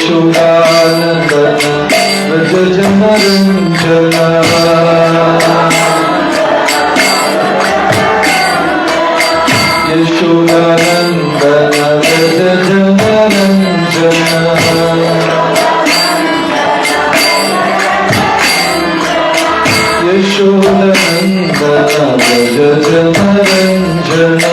यशोदानन्दन व्रज जनरञ्जन यशोदानन्दन व्रज जनरञ्जन यशोदानन्दन व्रज जनरञ्जन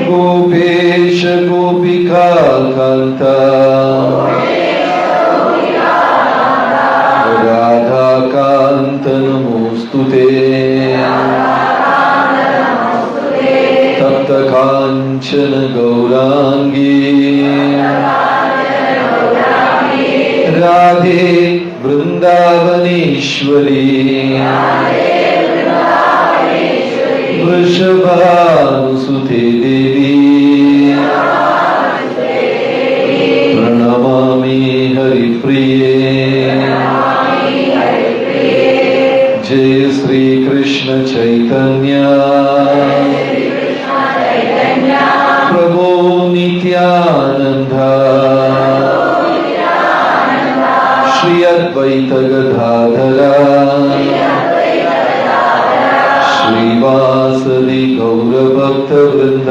गोपेश गोपी കാഞ്ചന ഗൗരാംഗീ രാധേ വൃന്ദാവനേശ്വരി വൃഷഭാനുസുതേ ദേവി പ്രണമാമി ഹരിപ്രിയേ जय श्री कृष्ण चैतन्य प्रभु नित्यानंद श्री अद्वैत गदाधर श्रीवासदि गौर भक्त वृंद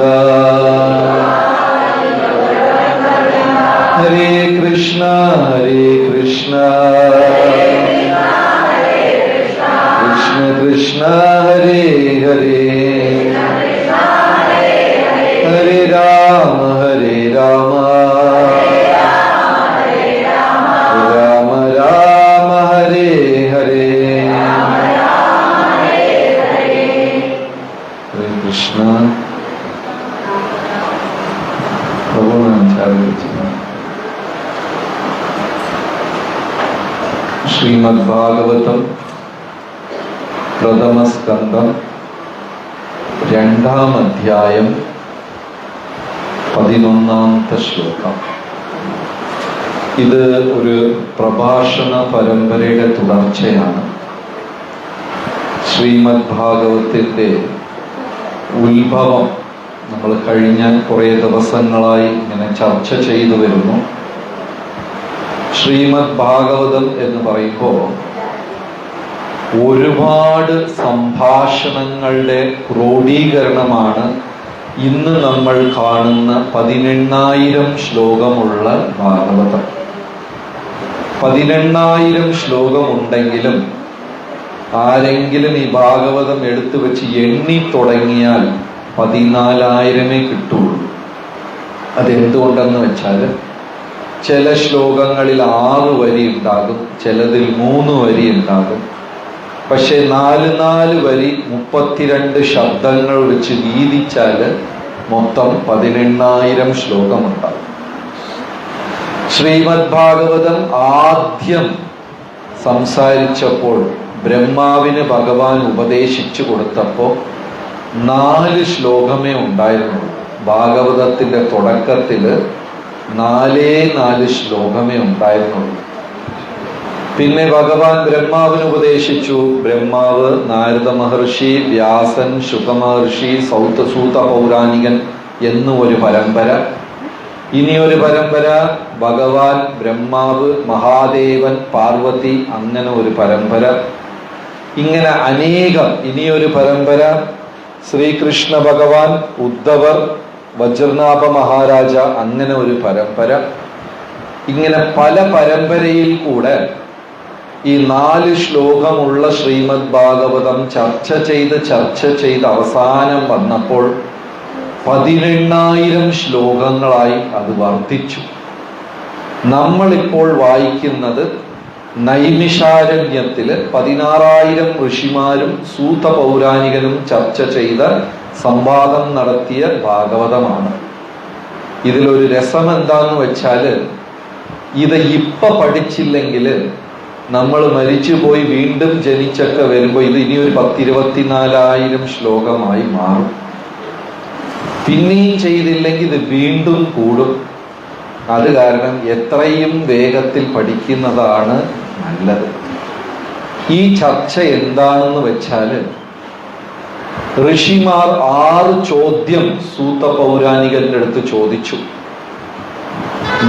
हरे कृष्णा कृष्ण हरे हरे हरे राम राम राम हरे हरे हरे कृष्ण श्रीमद्भागवतम പ്രഥമസ്കന്ധം 2-ാം അധ്യായം 11-ാമത്തെ ശ്ലോകം. ഇത് ഒരു പ്രഭാഷണ പരമ്പരയുടെ തുടർച്ചയാണ്. ശ്രീമദ് ഭാഗവതത്തിന്റെ ഉത്ഭവം നമ്മൾ കഴിഞ്ഞ കുറേ ദിവസങ്ങളായി ഇങ്ങനെ ചർച്ച ചെയ്തു വരുന്നു. ശ്രീമദ് ഭാഗവതം എന്ന് പറയുമ്പോൾ ഒരുപാട് സംഭാഷണങ്ങളുടെ ക്രോഡീകരണമാണ് ഇന്ന് നമ്മൾ കാണുന്ന 18,000 ശ്ലോകമുള്ള ഭാഗവതം. 18,000 ശ്ലോകമുണ്ടെങ്കിലും ആരെങ്കിലും ഈ ഭാഗവതം എടുത്തു വെച്ച് എണ്ണി തുടങ്ങിയാൽ 14,000 കിട്ടുള്ളൂ. അതെന്തുകൊണ്ടെന്ന് വെച്ചാൽ ചില ശ്ലോകങ്ങളിൽ 6 വരി ഉണ്ടാകും, ചിലതിൽ 3 വരി ഉണ്ടാകും. പക്ഷെ 4 വരി 32 ശബ്ദങ്ങൾ വെച്ച് വീതിച്ചാൽ മൊത്തം 18,000 ശ്ലോകമുണ്ടാകും. ശ്രീമദ് ഭാഗവതം ആദ്യം സംസാരിച്ചപ്പോൾ ബ്രഹ്മാവിന് ഭഗവാൻ ഉപദേശിച്ചു കൊടുത്തപ്പോൾ 4 ശ്ലോകമേ ഉണ്ടായിരുന്നുള്ളൂ. ഭാഗവതത്തിന്റെ തുടക്കത്തിൽ 4 ശ്ലോകമേ ഉണ്ടായിരുന്നുള്ളൂ. പിന്നെ ഭഗവാൻ ബ്രഹ്മാവിന് ഉപദേശിച്ചു. ബ്രഹ്മാവ്, നാരദ മഹർഷി, വ്യാസൻ, ശുകമഹർഷി, സൂത പൗരാണികൻ എന്നൊരു പരമ്പര. ഇനിയൊരു പരമ്പര ഭഗവാൻ, ബ്രഹ്മാവ്, മഹാദേവൻ, പാർവതി, അങ്ങനെ ഒരു പരമ്പര. ഇങ്ങനെ അനേകം. ഇനിയൊരു പരമ്പര ശ്രീകൃഷ്ണ ഭഗവാൻ, ഉദ്ധവർ, വജ്രനാഭ മഹാരാജ, അങ്ങനെ ഒരു പരമ്പര. ഇങ്ങനെ പല പരമ്പരയിൽ കൂടെ ഈ 4 ശ്ലോകമുള്ള ശ്രീമദ് ഭാഗവതം ചർച്ച ചെയ്ത് അവസാനം വന്നപ്പോൾ 18,000 ശ്ലോകങ്ങളായി അത് വർദ്ധിച്ചു. നമ്മളിപ്പോൾ വായിക്കുന്നത് നൈമിഷാരണ്യത്തില് 16,000 ഋഷിമാരും സൂത പൗരാണികനും ചർച്ച ചെയ്ത സംവാദം നടത്തിയ ഭാഗവതമാണ്. ഇതിലൊരു രസം എന്താന്ന് വെച്ചാല്, ഇത് പഠിച്ചില്ലെങ്കിൽ നമ്മൾ മരിച്ചുപോയി വീണ്ടും ജനിച്ചൊക്കെ വരുമ്പോൾ ഇത് ഇനിയൊരു 10-24,000 ശ്ലോകമായി മാറും. പിന്നെയും ചെയ്തില്ലെങ്കിൽ ഇത് വീണ്ടും കൂടും. അത് കാരണം എത്രയും വേഗത്തിൽ പഠിക്കുന്നതാണ് നല്ലത്. ഈ ചർച്ച എന്താണെന്ന് വെച്ചാല്, ഋഷിമാർ 6 ചോദ്യം സൂത പൗരാണികന്റെ അടുത്ത് ചോദിച്ചു.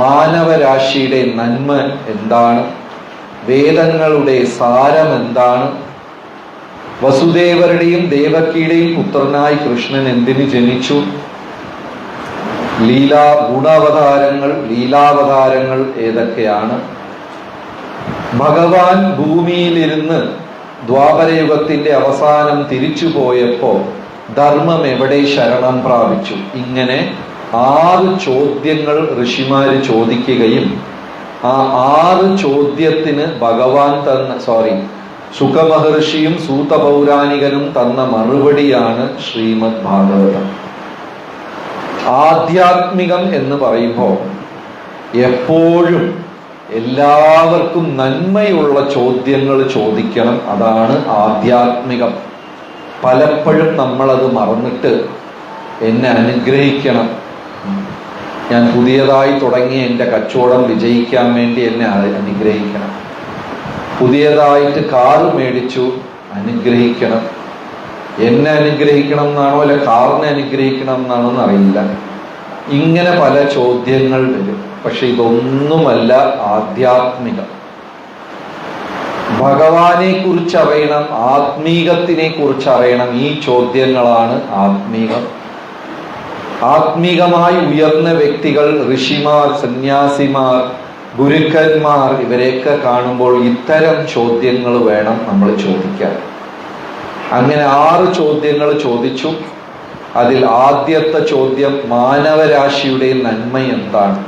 മാനവരാശിയുടെ നന്മ എന്താണ്? വേദങ്ങളുടെ സാരം എന്താണ്? വസുദേവരുടെയും ദേവകിയുടെയും പുത്രനായി കൃഷ്ണൻ എന്തിനു ജനിച്ചു? ലീലാവതാരങ്ങൾ ഏതൊക്കെയാണ്? ഭഗവാൻ ഭൂമിയിലിരുന്ന് ദ്വാപരയുഗത്തിന്റെ അവസാനം തിരിച്ചു പോയപ്പോ ധർമ്മം എവിടെ ശരണം പ്രാപിച്ചു? ഇങ്ങനെ 6 ചോദ്യങ്ങൾ ഋഷിമാര് ചോദിക്കുകയും ആ 6 ചോദ്യത്തിന് ഭഗവാൻ സുഖമഹർഷിയും സൂത പൗരാണികനും തന്ന മറുപടിയാണ് ശ്രീമദ് ഭാഗവതം. ആധ്യാത്മികം എന്ന് പറയുമ്പോൾ എപ്പോഴും എല്ലാവർക്കും നന്മയുള്ള ചോദ്യങ്ങൾ ചോദിക്കണം. അതാണ് ആധ്യാത്മികം. പലപ്പോഴും നമ്മളത് മറന്നിട്ട് എന്നെ അനുഗ്രഹിക്കണം, ഞാൻ പുതിയതായി തുടങ്ങിയ എൻ്റെ കച്ചവടം വിജയിക്കാൻ വേണ്ടി എന്നെ അനുഗ്രഹിക്കണം, പുതിയതായിട്ട് കാറ് മേടിച്ചു അനുഗ്രഹിക്കണം, എന്നെ അനുഗ്രഹിക്കണം എന്നാണോ അല്ല കാറിനെ അനുഗ്രഹിക്കണം എന്നാണോ എന്നറിയില്ല. ഇങ്ങനെ പല ചോദ്യങ്ങൾ വരും. പക്ഷെ ഇതൊന്നുമല്ല ആധ്യാത്മികം. ഭഗവാനെ കുറിച്ച് അറിയണം, ആത്മീകത്തിനെ കുറിച്ച് അറിയണം. ഈ ചോദ്യങ്ങളാണ് ആത്മീകം. ആത്മീകമായി ഉയർന്ന വ്യക്തികൾ, ഋഷിമാർ, സന്യാസിമാർ, ഗുരുക്കന്മാർ, ഇവരെയൊക്കെ കാണുമ്പോൾ ഇത്തരം ചോദ്യങ്ങൾ വേണം നമ്മൾ ചോദിക്കാൻ. അങ്ങനെ 6 ചോദ്യങ്ങൾ ചോദിച്ചു. അതിൽ ആദ്യത്തെ ചോദ്യം മാനവരാശിയുടെ നന്മ എന്താണ്?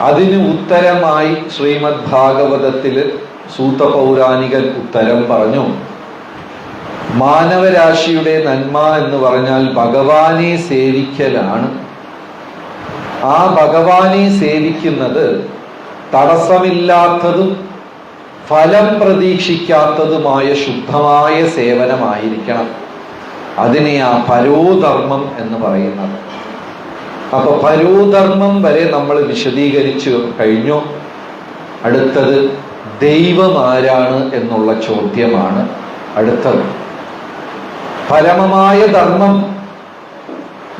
അതിന് ഉത്തരമായി ശ്രീമദ് ഭാഗവതത്തില് സൂത പൗരാണികൻ ഉത്തരം പറഞ്ഞു. മാനവരാശിയുടെ നന്മ എന്ന് പറഞ്ഞാൽ ഭഗവാനെ സേവിക്കലാണ്. ആ ഭഗവാനെ സേവിക്കുന്നത് തടസ്സമില്ലാത്തതും ഫലം പ്രതീക്ഷിക്കാത്തതുമായ ശുദ്ധമായ സേവനമായിരിക്കണം. അതിനെയാ പരോധർമ്മം എന്ന് പറയുന്നത്. അപ്പൊ പരോധർമ്മം വരെ നമ്മൾ വിശദീകരിച്ചു കഴിഞ്ഞു. അടുത്തത് ദൈവം ആരാണ് എന്നുള്ള ചോദ്യമാണ് അടുത്തത്. പരമമായ ധർമ്മം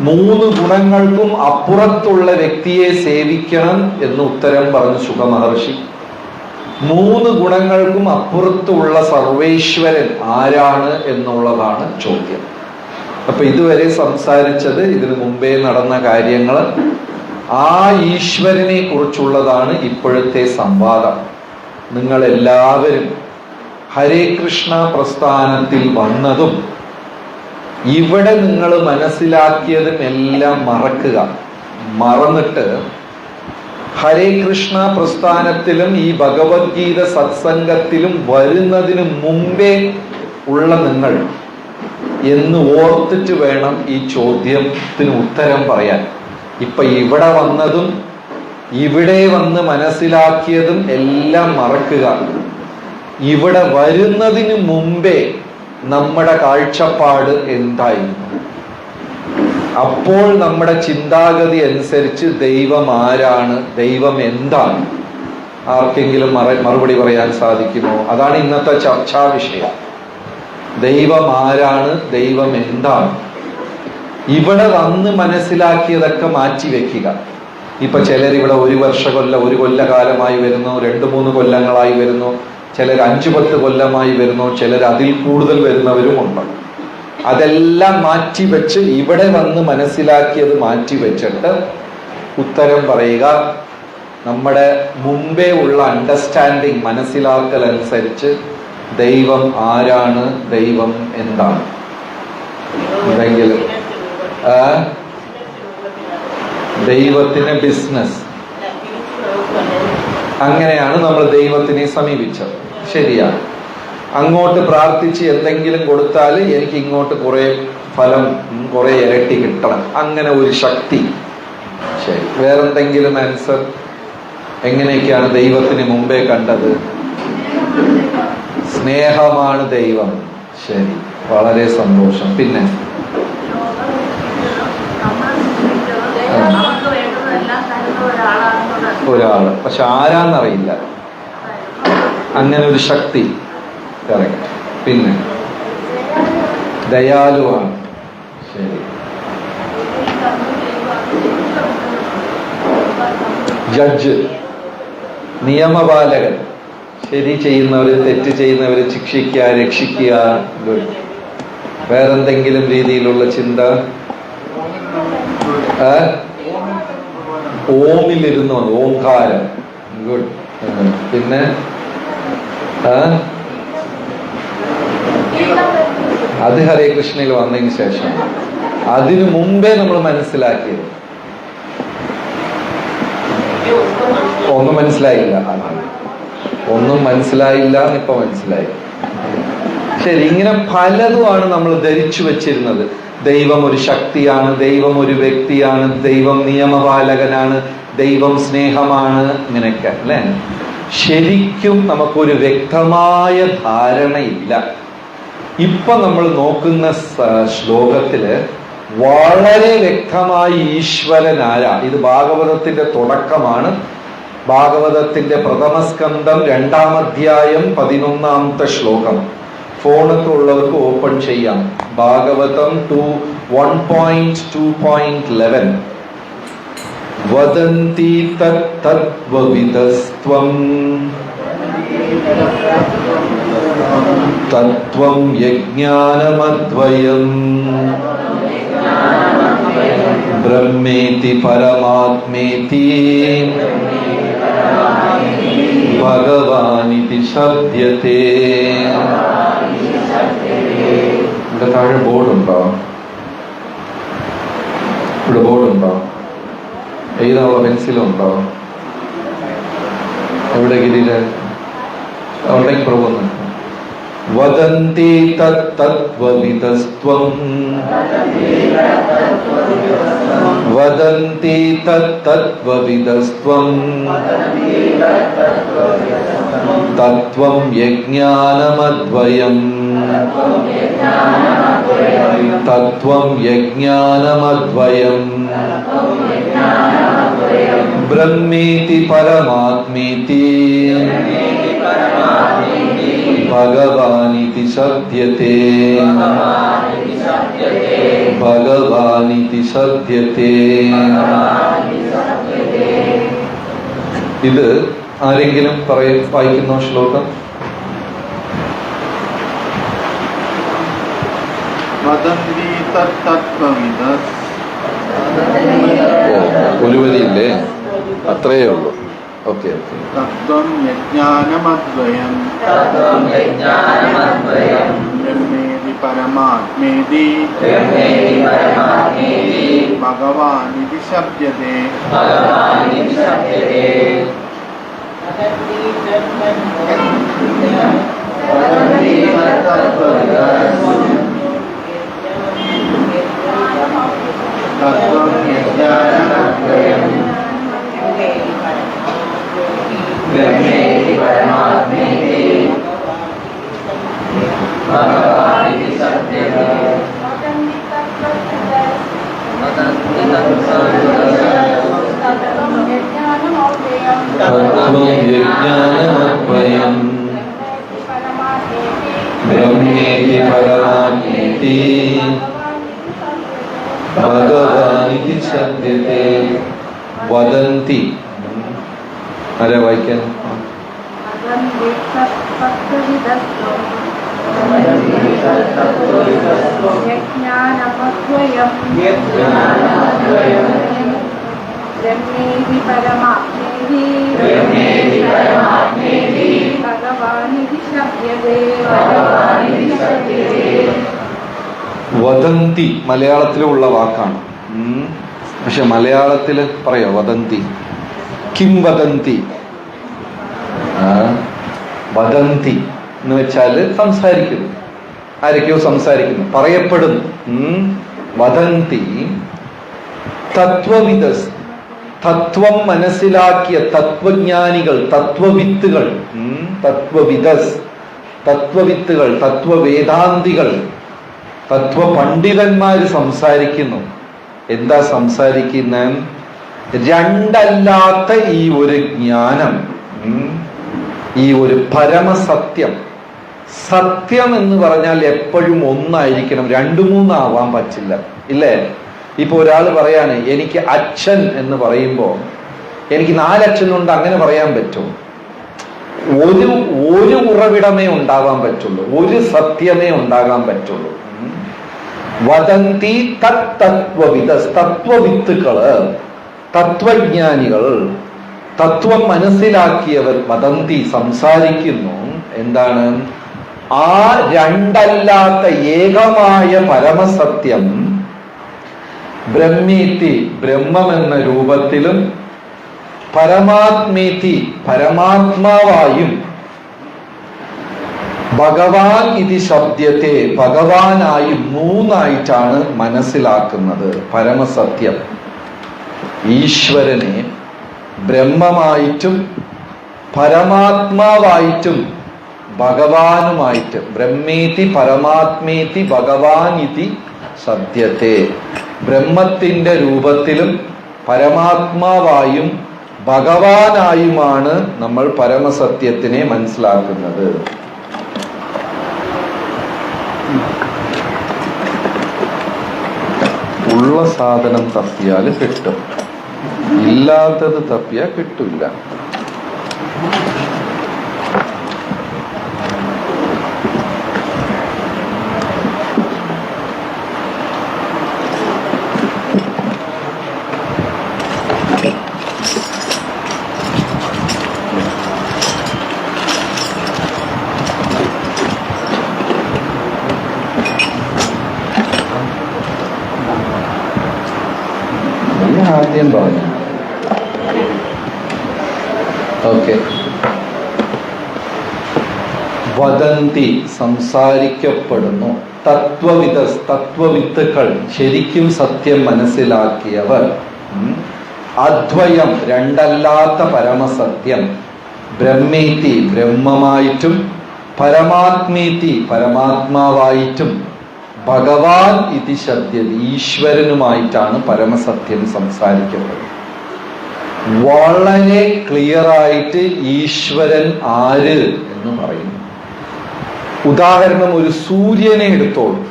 3 ഗുണങ്ങൾക്കും അപ്പുറത്തുള്ള വ്യക്തിയെ സേവിക്കണം എന്ന് ഉത്തരം പറഞ്ഞു ശുക മഹർഷി. 3 ഗുണങ്ങൾക്കും അപ്പുറത്തുള്ള സർവേശ്വരൻ ആരാണ് എന്നുള്ളതാണ് ചോദ്യം. അപ്പൊ ഇതുവരെ സംസാരിച്ചത് ഇതിനു മുമ്പേ നടന്ന കാര്യങ്ങൾ. ആ ഈശ്വരനെ കുറിച്ചുള്ളതാണ് ഇപ്പോഴത്തെ സംവാദം. നിങ്ങൾ എല്ലാവരും ഹരേ കൃഷ്ണ പ്രസ്ഥാനത്തിൽ വന്നതും ഇവിടെ നിങ്ങൾ മനസ്സിലാക്കിയതും എല്ലാം മറക്കുക. മറന്നിട്ട് ഹരേ കൃഷ്ണ പ്രസ്ഥാനത്തിലും ഈ ഭഗവത്ഗീത സത്സംഗത്തിലും വരുന്നതിന് മുമ്പേ ഉള്ള നിങ്ങൾ എന്ന് ഓർത്തിട്ട് വേണം ഈ ചോദ്യത്തിന് ഉത്തരം പറയാൻ. ഇപ്പൊ ഇവിടെ വന്നതും ഇവിടെ വന്ന് മനസ്സിലാക്കിയതും എല്ലാം മറക്കുക. ഇവിടെ വരുന്നതിന് മുമ്പേ നമ്മുടെ കാഴ്ചപ്പാട് എന്തായിരുന്നു? അപ്പോൾ നമ്മുടെ ചിന്താഗതി അനുസരിച്ച് ദൈവം ആരാണ്, ദൈവം എന്താണ്, ആർക്കെങ്കിലും മറുപടി പറയാൻ സാധിക്കുമോ? അതാണ് ഇന്നത്തെ ചർച്ചാ വിഷയം. ദൈവം ആരാണ്, ദൈവം എന്താണ്? ഇവിടെ വന്ന് മനസ്സിലാക്കിയതൊക്കെ മാറ്റി വെക്കുക. ഇപ്പൊ ചിലർ ഇവിടെ 1 കൊല്ലകാലമായി വരുന്നു, 2-3 കൊല്ലങ്ങളായി വരുന്നു, ചിലർ 5-10 കൊല്ലമായി വരുന്നു, ചിലർ അതിൽ കൂടുതൽ വരുന്നവരുമുണ്ട്. അതെല്ലാം മാറ്റി വെച്ച് ഇവിടെ വന്ന് മനസ്സിലാക്കിയത് മാറ്റി വെച്ചിട്ട് ഉത്തരം പറയുക. നമ്മുടെ മുമ്പേ ഉള്ള അണ്ടർസ്റ്റാൻഡിങ്, മനസ്സിലാക്കൽ അനുസരിച്ച് ദൈവം ആരാണ്, ദൈവം എന്താണ്? എന്തെങ്കിലും ദൈവത്തിന് ബിസിനസ്, അങ്ങനെയാണ് നമ്മൾ ദൈവത്തിനെ സമീപിച്ചത്. ശരിയാണ്. അങ്ങോട്ട് പ്രാർത്ഥിച്ച് എന്തെങ്കിലും കൊടുത്താൽ എനിക്ക് ഇങ്ങോട്ട് കുറെ ഫലം, കുറെ ഇരട്ടി കിട്ടണം, അങ്ങനെ ഒരു ശക്തി. ശരി. വേറെന്തെങ്കിലും ആൻസർ? എങ്ങനെയൊക്കെയാണ് ദൈവത്തിന് മുമ്പേ കണ്ടത്? സ്നേഹമാണ് ദൈവം. ശരി, വളരെ സന്തോഷം. പിന്നെ ഒരാള്, പക്ഷെ ആരാന്നറിയില്ല, അങ്ങനെ ഒരു ശക്തി. കറക്റ്റ്. പിന്നെ ദയാലുവാണ്. ശരി. ജഡ്ജ്, നിയമപാലകൻ, ശരി ചെയ്യുന്നവര് തെറ്റ് ചെയ്യുന്നവര് ശിക്ഷിക്കുക, രക്ഷിക്കുക. ഗുഡ്. വേറെന്തെങ്കിലും രീതിയിലുള്ള ചിന്ത? ഓമിലിരുന്നു, ഓംകാരം. ഗുഡ്. പിന്നെ അത് ഹരേ കൃഷ്ണയിൽ വന്നതിന് ശേഷം. അതിനു മുമ്പേ നമ്മൾ മനസ്സിലാക്കിയത് ഒന്നും മനസ്സിലായില്ല. ഒന്നും മനസ്സിലായില്ല, ഇപ്പൊ മനസ്സിലായി. ശരി. ഇങ്ങനെ പലതുമാണ് നമ്മൾ ധരിച്ചു വെച്ചിരുന്നത്. ദൈവം ഒരു ശക്തിയാണ്, ദൈവം ഒരു വ്യക്തിയാണ്, ദൈവം നിയമപാലകനാണ്, ദൈവം സ്നേഹമാണ്, ഇങ്ങനെയൊക്കെ അല്ലേ. ശരിക്കും നമുക്കൊരു വ്യക്തമായ ധാരണയില്ല. ഇപ്പൊ നമ്മൾ നോക്കുന്ന ശ്ലോകത്തില് വളരെ വ്യക്തമായി ഈശ്വരൻ ആരാ. ഇത് ഭാഗവതത്തിന്റെ തുടക്കമാണ്. ഭാഗവതത്തിന്റെ പ്രഥമസ്കന്ധം 2-ാം അധ്യായം 11-ാമത്തെ ശ്ലോകം. ഫോണൊക്കെ ഉള്ളവർക്ക് ഓപ്പൺ ചെയ്യാം. ഭാഗവതം 1.2.11. വദന്തി തത്വവിദസ്ത്വം തത്വം യജ്ഞാനമദ്വയം ബ്രഹ്മേതി പരമാത്മേതി ഭഗവാനിതി ശബ്ദത്തെ. ഇവിടെ താഴെ ബോർഡുണ്ടോ? ഇവിടെ ബോർഡുണ്ടോ? എഴുതാനുള്ള പെൻസിലുണ്ടോ? എവിടെ ഗിരിയില് ഉണ്ടെങ്കിൽ പ്രഭുന്ന്. വദന്തി തത്വവിദസ്ത്വം വദന്തി തത്വവിദസ്ത്വം തത്വം യജ്ഞാനമദ്വയം തത്വം യജ്ഞാനമദ്വയം ബ്രഹ്മേതി പരമാത്മേതി ഭഗവാനിതി ശബ്ദത്തെ ഭഗവാനിതി ശബ്ദത്തെ. ഇത് ആരെങ്കിലും വായിക്കുന്നോ ശ്ലോകം? ഒരു വരിയില്ലേ? അത്രയേ ഉള്ളൂ. ഓക്കെ. തത്വം യജ്ഞാനമദ്വയം ബ്രഹ്മേതി പരമാത്മേതി ഭഗവാനിതി ശബ്ദത്തെ. തത്വം യജ്ഞാനമദ്വയം ബ്രഹ്മേതി പരമാത്മേതി ഭഗവാനിതി ശബ്ദത്തെ. തത്വം യജ്ഞാനമദ്വയം ബ്രഹ്മേതി പരമാത്മേതി ഭഗവാനിതി ശബ്ദത്തെ. വദന്തി ആരാ വായിക്കാൻ? വദന്തി മലയാളത്തിലുള്ള വാക്കാണ്. പക്ഷെ മലയാളത്തില് പറയോ വദന്തി? കിം വദന്തി? വദന്തി എന്ന് വെച്ചാല് സംസാരിക്കുന്നു, ആരൊക്കെയോ സംസാരിക്കുന്നു, പറയപ്പെടുന്നു. വദന്തി തത്വവിദസ്, തത്വം മനസ്സിലാക്കിയ തത്വജ്ഞാനികൾ, തത്വവിത്തുകൾ. തത്വവിദസ്, തത്വവിത്തുകൾ, തത്വവേദാന്തികൾ, തത്വപണ്ഡിതന്മാര് സംസാരിക്കുന്നു. എന്താ സംസാരിക്കുന്ന? രണ്ടല്ലാത്ത ഈ ഒരു ജ്ഞാനം, ഈ ഒരു പരമസത്യം. സത്യം എന്ന് പറഞ്ഞാൽ എപ്പോഴും ഒന്നായിരിക്കണം, 2-3 ആവാൻ പറ്റില്ല, ഇല്ലേ? ഇപ്പൊ ഒരാൾ പറയാണ് എനിക്ക് അച്ഛൻ എന്ന് പറയുമ്പോൾ എനിക്ക് 4 അച്ഛനുണ്ട്, അങ്ങനെ പറയാൻ പറ്റും? ഒരു ഉറവിടമേ ഉണ്ടാകാൻ പറ്റുള്ളൂ, ഒരു സത്യമേ ഉണ്ടാകാൻ പറ്റുള്ളൂ. വദന്തി തത്വവിദസ്, തത്വവിത്തുക്കള്, തത്വജ്ഞാനികൾ, തത്വം മനസ്സിലാക്കിയവർ വദന്തി സംസാരിക്കുന്നു. എന്താണ്? ആ രണ്ടല്ലാത്ത ഏകമായ പരമസത്യം ബ്രഹ്മീതി, ബ്രഹ്മമെന്ന രൂപത്തിലും, പരമാത്മീതി, പരമാത്മാവായും, ഭഗവാൻ ഇതി ശബ്ദത്തെ ഭഗവാനായി മൂന്നായിട്ടാണ് മനസ്സിലാക്കുന്നത് പരമസത്യം. ഈശ്വരനെ ബ്രഹ്മമായിട്ടും പരമാത്മാവായിട്ടും ഭഗവാനുമായിട്ട്. ബ്രഹ്മേതി പരമാത്മേതി ഭഗവാൻ ഇതി സത്യത്തെ. ബ്രഹ്മത്തിന്റെ രൂപത്തിലും പരമാത്മാവായും ഭഗവാനായുമാണ് നമ്മൾ പരമസത്യത്തിനെ മനസ്സിലാക്കുന്നത്. ഉള്ള സാധനം തപ്പിയാൽ കിട്ടും, ഇല്ലാത്തത് തപ്പിയാൽ കിട്ടില്ല. ആദ്യം പറഞ്ഞു. ഓക്കെ. വദന്തി സംസാരിക്കപ്പെടുന്നു. തത്വവിത്തുക്കൾ ശരിക്കും സത്യം മനസ്സിലാക്കിയവർ. അദ്വയം രണ്ടല്ലാത്ത പരമസത്യം. ബ്രഹ്മേതി ബ്രഹ്മമായിട്ടും പരമാത്മേതി പരമാത്മാവായിട്ടും ഭഗവാൻ ഇതി ശബ്ദം ഈശ്വരനുമായിട്ടാണ് പരമസത്യം സംസാരിക്കുന്നത്. വളരെ ക്ലിയർ ആയിട്ട് ഈശ്വരൻ ആര് എന്ന് പറയുന്നു. ഉദാഹരണം, ഒരു സൂര്യനെ എടുത്തോളൂ.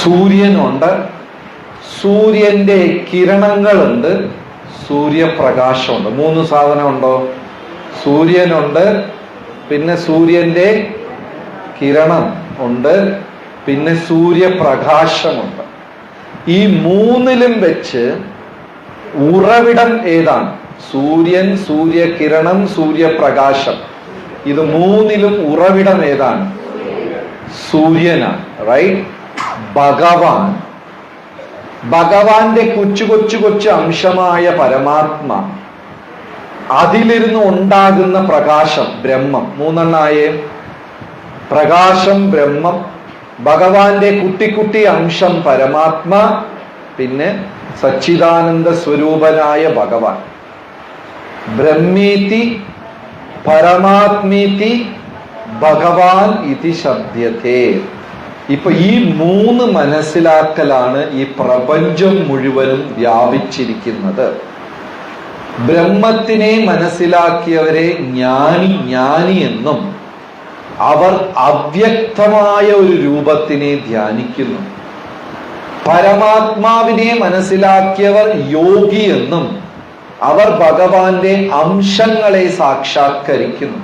സൂര്യനുണ്ട്, സൂര്യന്റെ കിരണങ്ങളുണ്ട്, സൂര്യപ്രകാശമുണ്ട്. മൂന്ന് സാധനമുണ്ടോ? സൂര്യനുണ്ട്, പിന്നെ സൂര്യന്റെ കിരണം ഉണ്ട്, പിന്നെ സൂര്യപ്രകാശമുണ്ട്. ഈ മൂന്നിലും വെച്ച് ഉറവിടം ഏതാണ്? സൂര്യൻ, സൂര്യകിരണം, സൂര്യപ്രകാശം. ഇത് മൂന്നിലും ഉറവിടം ഏതാണ്? സൂര്യനാണ്. റൈറ്റ്. ഭഗവാന്റെ കൊച്ചു അംശമായ പരമാത്മ, അതിലിരുന്ന് ഉണ്ടാകുന്ന പ്രകാശം ബ്രഹ്മം. മൂന്നെണ്ണായേ. പ്രകാശം ബ്രഹ്മം, ഭഗവാന്റെ കുട്ടി അംശം പരമാത്മ, പിന്നെ സച്ചിദാനന്ദ സ്വരൂപനായ ഭഗവാൻ. ബ്രഹ്മേതി പരമാത്മേതി ഭഗവാൻ ഇതി ശബ്ദത്തെ. ഇപ്പൊ ഈ മൂന്ന് മനസ്സിലാക്കലാണ് ഈ പ്രപഞ്ചം മുഴുവനും വ്യാപിച്ചിരിക്കുന്നത്. ബ്രഹ്മത്തിനെ മനസ്സിലാക്കിയവരെ ജ്ഞാനി എന്നും അവർ അവ്യക്തമായ ഒരു രൂപത്തിനെ ധ്യാനിക്കുന്നു. പരമാത്മാവിനെ മനസ്സിലാക്കിയവർ യോഗി എന്നും അവർ ഭഗവാന്റെ അംശങ്ങളെ സാക്ഷാത്കരിക്കുന്നു.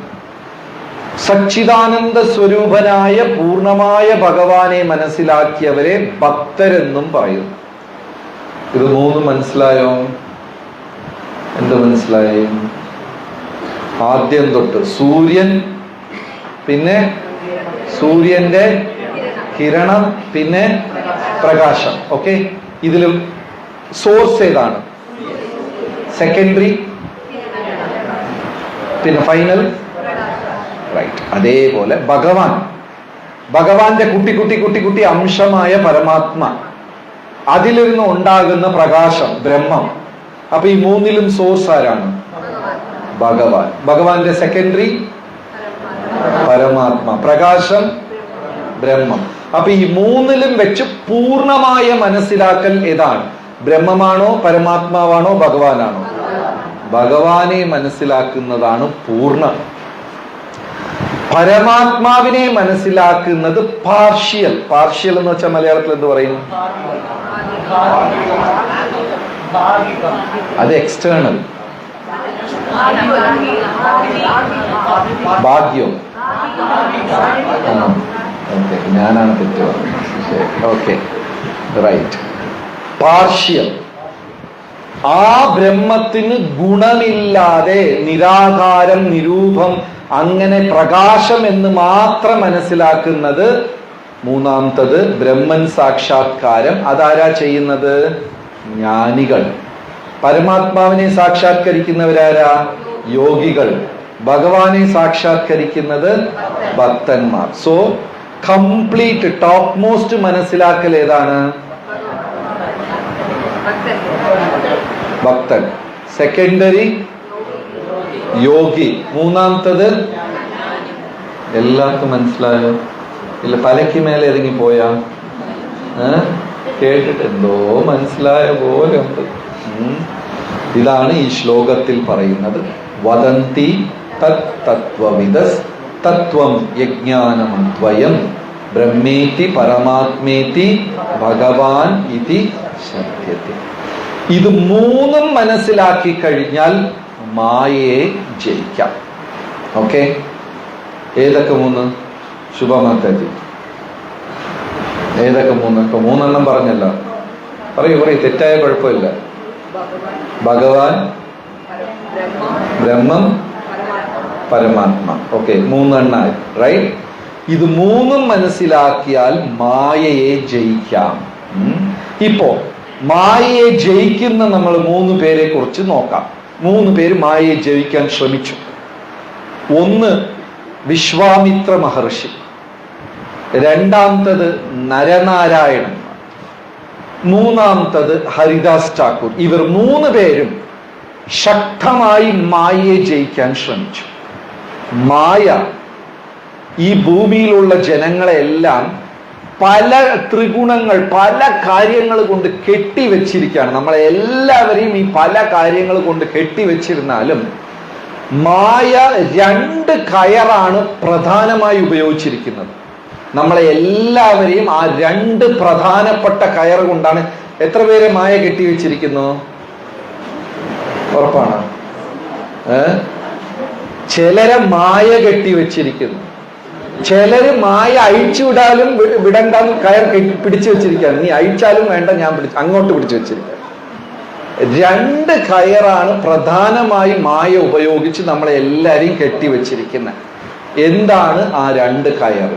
സച്ചിദാനന്ദ സ്വരൂപനായ പൂർണ്ണമായ ഭഗവാനെ മനസ്സിലാക്കിയവരെ ഭക്തരെന്നും പറയുന്നു. ഇത് മൂന്ന് മനസ്സിലായോ? എന്ത് മനസ്സിലായി? ആദ്യം തൊട്ട് സൂര്യൻ, പിന്നെ സൂര്യന്റെ കിരണം, പിന്നെ പ്രകാശം. ഓക്കെ. ഇതിലും സോഴ്സ് ഏതാണ്? സെക്കൻഡറി, പിന്നെ ഫൈനൽ. റൈറ്റ്. അതേപോലെ ഭഗവാന്റെ കുട്ടി അംശമായ പരമാത്മ, അതിലിരുന്ന് ഉണ്ടാകുന്ന പ്രകാശം ബ്രഹ്മം. അപ്പൊ ഈ മൂന്നിലും സോഴ്സ് ആരാണ്? ഭഗവാന്റെ സെക്കൻഡറി പരമാത്മ, പ്രകാശം ബ്രഹ്മം. അപ്പൊ ഈ മൂന്നിലും വെച്ച് പൂർണ്ണമായ മനസ്സിലാക്കൽ ഏതാണ്? ബ്രഹ്മമാണോ പരമാത്മാവാണോ ഭഗവാനാണോ? ഭഗവാനെ മനസ്സിലാക്കുന്നതാണ് പൂർണ്ണം. പരമാത്മാവിനെ മനസ്സിലാക്കുന്നത് പാർഷ്യൽ. പാർഷ്യൽ എന്ന് വെച്ചാൽ മലയാളത്തിൽ എന്ത് പറയും? അത് എക്സ്റ്റേണൽ. ഭാഗ്യം. ഓക്കെ, ഞാനാണ് തെറ്റ് പറഞ്ഞത്. Okay, right. പാർഷ്യൽ. ആ ബ്രഹ്മത്തിന് ഗുണമില്ലാതെ നിരാകാരം, നിരൂപം, അങ്ങനെ പ്രകാശം എന്ന് മാത്രം മനസ്സിലാക്കുന്നത് മൂന്നാമത്തത് ബ്രഹ്മൻ സാക്ഷാത്കാരം. അതാരാ ചെയ്യുന്നത്? ജ്ഞാനികൾ. പരമാത്മാവിനെ സാക്ഷാത്കരിക്കുന്നവരാരാ? യോഗികൾ. ഭഗവാനെ സാക്ഷാത്കരിക്കുന്നത് ഭക്തന്മാർ. സോ കംപ്ലീറ്റ് ടോപ്പ് മോസ്റ്റ് മനസ്സിലാക്കൽ ഏതാണ്? ഭക്തൻ. സെക്കൻഡറി യോഗി. മൂന്നാമത്തത് എല്ലാവർക്കും മനസ്സിലായോ? ഇല്ല, തലയ്ക്ക് മേലെ ഇറങ്ങി പോയാ കേട്ടിട്ട് എന്തോ മനസ്സിലായ പോലെ ഉണ്ട്. ഇതാണ് ഈ ശ്ലോകത്തിൽ പറയുന്നത്. വദന്തി തത് തത്വവിദസ് തത്വം യജ്ഞാനം ദ്വയം ബ്രഹ്മേതി പരമാത്മേതി ഭഗവാൻ ഇതി ശബ്ദത്തെ. ഇത് മൂന്നും മനസ്സിലാക്കി കഴിഞ്ഞാൽ മായയെ ജയിക്കാം. ഓക്കെ, ഏതൊക്കെ മൂന്ന്? ശുഭമാതാജി, ഏതൊക്കെ മൂന്ന്? ഇപ്പൊ മൂന്നെണ്ണം പറഞ്ഞല്ലോ. പറയൂ, തെറ്റായ കുഴപ്പമില്ല. ഭഗവാൻ, ബ്രഹ്മം, പരമാത്മ. ഓക്കെ, മൂന്നെണ്ണായി. റൈറ്റ്. ഇത് മൂന്നും മനസ്സിലാക്കിയാൽ മായയെ ജയിക്കാം. ഇപ്പോ മായയെ ജയിക്കുന്ന നമ്മൾ 3 പേരെ കുറിച്ച് നോക്കാം. 3 പേര് മായയെ ജയിക്കാൻ ശ്രമിച്ചു. ഒന്ന് വിശ്വാമിത്ര മഹർഷി, രണ്ടാമത്തത് നരനാരായണൻ, മൂന്നാമത്തത് ഹരിദാസ് ഠാക്കൂർ. ഇവർ 3 പേരും ശക്തമായി മായയെ ജയിക്കാൻ ശ്രമിച്ചു. മായ ഈ ഭൂമിയിലുള്ള ജനങ്ങളെല്ലാം പല ത്രിഗുണങ്ങൾ, പല കാര്യങ്ങൾ കൊണ്ട് കെട്ടിവെച്ചിരിക്കുകയാണ്. നമ്മളെ എല്ലാവരെയും ഈ പല കാര്യങ്ങൾ കൊണ്ട് കെട്ടിവെച്ചിരുന്നാലും മായ 2 കയറാണ് പ്രധാനമായി ഉപയോഗിച്ചിരിക്കുന്നത്. നമ്മളെ എല്ലാവരെയും ആ 2 പ്രധാനപ്പെട്ട കയർ കൊണ്ടാണ്. എത്ര പേരെ മായ കെട്ടിവെച്ചിരിക്കുന്നു? ഉറപ്പാണ്? ചിലരെ മായ കെട്ടിവെച്ചിരിക്കുന്നു, ചിലര് മായ അഴിച്ചുവിടാലും വിടണ്ടാന്ന് കയർ പിടിച്ചു വെച്ചിരിക്കുകയാണ്. നീ അഴിച്ചാലും വേണ്ട, ഞാൻ അങ്ങോട്ട് പിടിച്ചു വെച്ചിരിക്കുക. 2 കയറാണ് പ്രധാനമായി മായ ഉപയോഗിച്ച് നമ്മളെ എല്ലാരെയും കെട്ടിവെച്ചിരിക്കുന്നത്. എന്താണ് ആ 2 കയർ?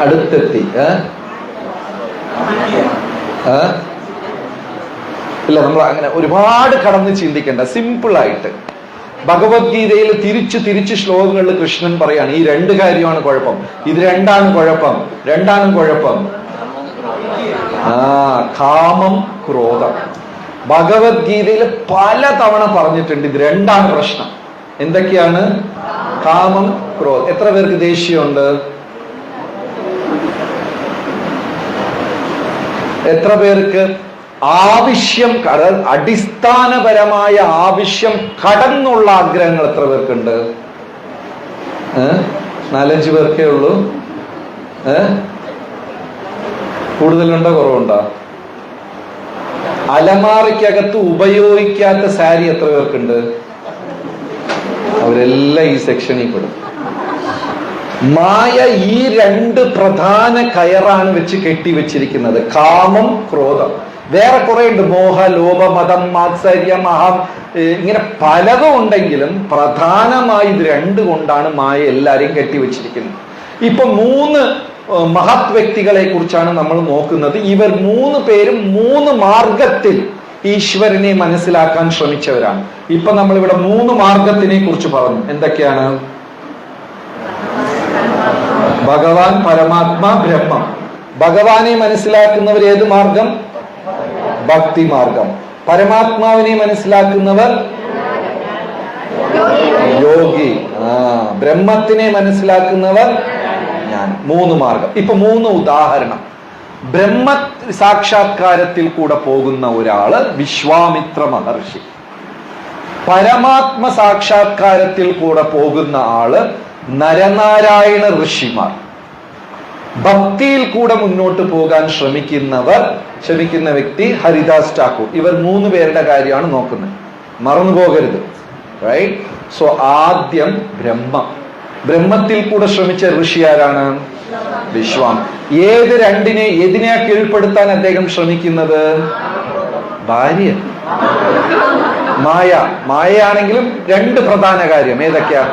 അടുത്തെത്തി. ഇല്ല, നമ്മൾ അങ്ങനെ ഒരുപാട് കടന്ന് ചിന്തിക്കേണ്ട. സിമ്പിൾ ആയിട്ട് ഭഗവത്ഗീതയിൽ തിരിച്ചു ശ്ലോകങ്ങളിൽ കൃഷ്ണൻ പറയാണ്, ഈ 2 കാര്യമാണ് കുഴപ്പം, ഇത് രണ്ടാണ് കുഴപ്പം. കാമം, ക്രോധം. ഭഗവത്ഗീതയിൽ പല തവണ പറഞ്ഞിട്ടുണ്ട് ഇത് 2ആണ് പ്രശ്നം. എന്തൊക്കെയാണ്? കാമം, ക്രോധം. എത്ര പേർക്ക് ദേഷ്യമുണ്ട്? എത്ര പേർക്ക് ആവശ്യം, അടിസ്ഥാനപരമായ ആവശ്യം കടന്നുള്ള ആഗ്രഹങ്ങൾ എത്ര പേർക്കുണ്ട്? 4-5 പേർക്കേ ഉള്ളൂ. കൂടുതലുണ്ടോ കുറവുണ്ടോ? അലമാറയ്ക്കകത്ത് ഉപയോഗിക്കാത്ത സാരി എത്ര പേർക്കുണ്ട്? അവരെല്ലാം ഈ സെക്ഷനിൽ പെടും. മായ ഈ 2 പ്രധാന കയറാണ് വെച്ച് കെട്ടിവെച്ചിരിക്കുന്നത്. കാമം, ക്രോധം. വേറെ കുറെ ഉണ്ട്, മോഹ, ലോഭ, മതം, മാത്സര്യം, അഹം, ഇങ്ങനെ പലതും ഉണ്ടെങ്കിലും പ്രധാനമായി ഇത് 2 കൊണ്ടാണ് മായ എല്ലാരെയും കെട്ടിവെച്ചിരിക്കുന്നത്. ഇപ്പൊ 3 മഹത് വ്യക്തികളെ കുറിച്ചാണ് നമ്മൾ നോക്കുന്നത്. ഇവർ 3 പേരും 3 മാർഗത്തിൽ ഈശ്വരനെ മനസ്സിലാക്കാൻ ശ്രമിച്ചവരാണ്. ഇപ്പൊ നമ്മളിവിടെ 3 മാർഗത്തിനെ കുറിച്ച് പറഞ്ഞു. എന്തൊക്കെയാണ്? ഭഗവാൻ, പരമാത്മ, ബ്രഹ്മം. ഭഗവാനെ മനസ്സിലാക്കുന്നവർ ഏത് മാർഗം? ഭക്തി മാർഗം. പരമാത്മാവിനെ മനസ്സിലാക്കുന്നവർ യോഗി. ബ്രഹ്മത്തിനെ മനസ്സിലാക്കുന്നവർ ഞാൻ. 3 മാർഗം. ഇപ്പൊ 3 ഉദാഹരണം. ബ്രഹ്മ സാക്ഷാത്കാരത്തിൽ കൂടെ പോകുന്ന ഒരാള് വിശ്വാമിത്ര മഹർഷി. പരമാത്മ സാക്ഷാത്കാരത്തിൽ കൂടെ പോകുന്ന ആള് നരനാരായണ ഋഷിമാർ. ഭക്തിയിൽ കൂടെ മുന്നോട്ട് പോകാൻ ശ്രമിക്കുന്ന വ്യക്തി ഹരിദാസ് ഠാക്കൂർ. ഇവർ 3 പേരുടെ കാര്യമാണ് നോക്കുന്നത്, മറന്നു പോകരുത്. റൈറ്റ്. സോ ആദ്യം ബ്രഹ്മത്തിൽ കൂടെ ശ്രമിച്ച ഋഷി ആരാണ്? വിശ്വാം. ഏതിനെ കീഴ്പ്പെടുത്താൻ അദ്ദേഹം ശ്രമിക്കുന്നത്? ഭാര്യ, മായയാണെങ്കിലും 2 പ്രധാന കാര്യം. ഏതൊക്കെയാ?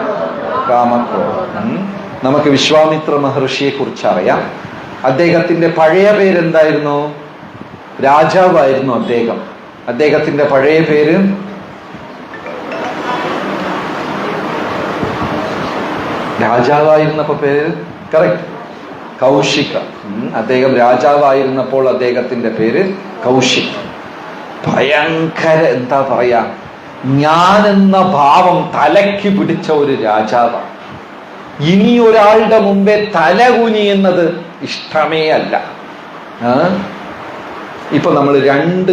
കാമക്രോധം. നമുക്ക് വിശ്വാമിത്ര മഹർഷിയെ കുറിച്ച് അറിയാം. അദ്ദേഹത്തിന്റെ പഴയ പേരെന്തായിരുന്നു? രാജാവായിരുന്നു അദ്ദേഹം. അദ്ദേഹത്തിന്റെ പഴയ പേര് രാജാവായിരുന്നപ്പോ പേര് കറക്റ്റ് കൗശിക. അദ്ദേഹം രാജാവായിരുന്നപ്പോൾ അദ്ദേഹത്തിന്റെ പേര് കൗശിക. ഭയങ്കര എന്താ പറയാ, ഞാനെന്ന ഭാവം തലയ്ക്ക് പിടിച്ച ഒരു രാജാവാണ്. ഇനി ഒരാളുടെ മുമ്പേ തലകുനിയുന്നത് ഇഷ്ടമേ അല്ല. ഇപ്പൊ നമ്മൾ രണ്ട്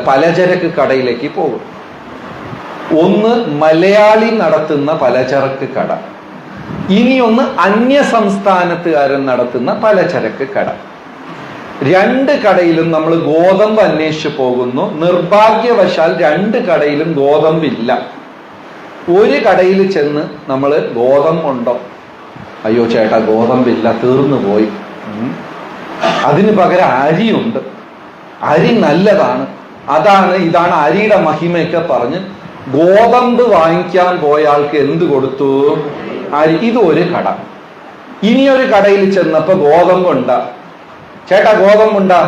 പലചരക്ക് കടയിലേക്ക് പോകും. ഒന്ന് മലയാളി നടത്തുന്ന പലചരക്ക് കട, ഇനിയൊന്ന് അന്യ സംസ്ഥാനത്തുകാരൻ നടത്തുന്ന പലചരക്ക് കട. രണ്ട് കടയിലും നമ്മൾ ഗോതമ്പ് അന്വേഷിച്ച് പോകുന്നു. നിർഭാഗ്യവശാൽ രണ്ട് കടയിലും ഗോതമ്പില്ല. ഒരു കടയിൽ ചെന്ന് നമ്മൾ ഗോതമ്പുണ്ടോ, അയ്യോ ചേട്ടാ ഗോതമ്പില്ല, തീർന്നു പോയി. അതിന് പകരം അരിയുണ്ട്, അരി നല്ലതാണ്, ഇതാണ് അരിയുടെ മഹിമയൊക്കെ പറഞ്ഞ് ഗോതമ്പ് വാങ്ങിക്കാൻ പോയ ആൾക്ക് എന്ത് കൊടുത്തു? അരി. ഇത് ഒരു കട. ഇനിയൊരു കടയിൽ ചെന്നപ്പോ ഗോതമ്പുണ്ടാ, ചേട്ടാ ഗോതമ്പുണ്ടാ.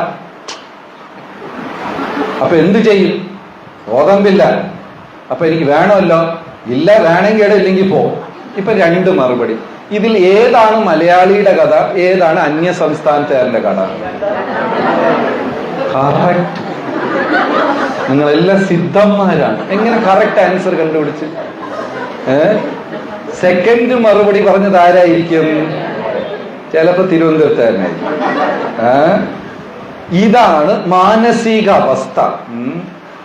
അപ്പൊ എന്ത് ചെയ്യും? ഗോതമ്പില്ല, അപ്പൊ എനിക്ക് വേണമല്ലോ. ഇല്ല, വേണമെങ്കിൽ ഇല്ലെങ്കിൽ പോ. ഇപ്പൊ രണ്ട് മറുപടി. ഇതിൽ ഏതാണ് മലയാളിയുടെ കഥ, ഏതാണ് അന്യ സംസ്ഥാനത്തുകാരന്റെ കഥ? കറക്റ്റ്. നിങ്ങളെല്ലാം സിദ്ധന്മാരാണ്. എങ്ങനെ കറക്റ്റ് ആൻസർ കണ്ടുപിടിച്ച്? സെക്കൻഡ് മറുപടി പറഞ്ഞത് ആരായിരിക്കും? ചിലപ്പോ തിരുവനന്തപുരത്തുകാരനായിരിക്കും. ഇതാണ് മാനസിക അവസ്ഥ.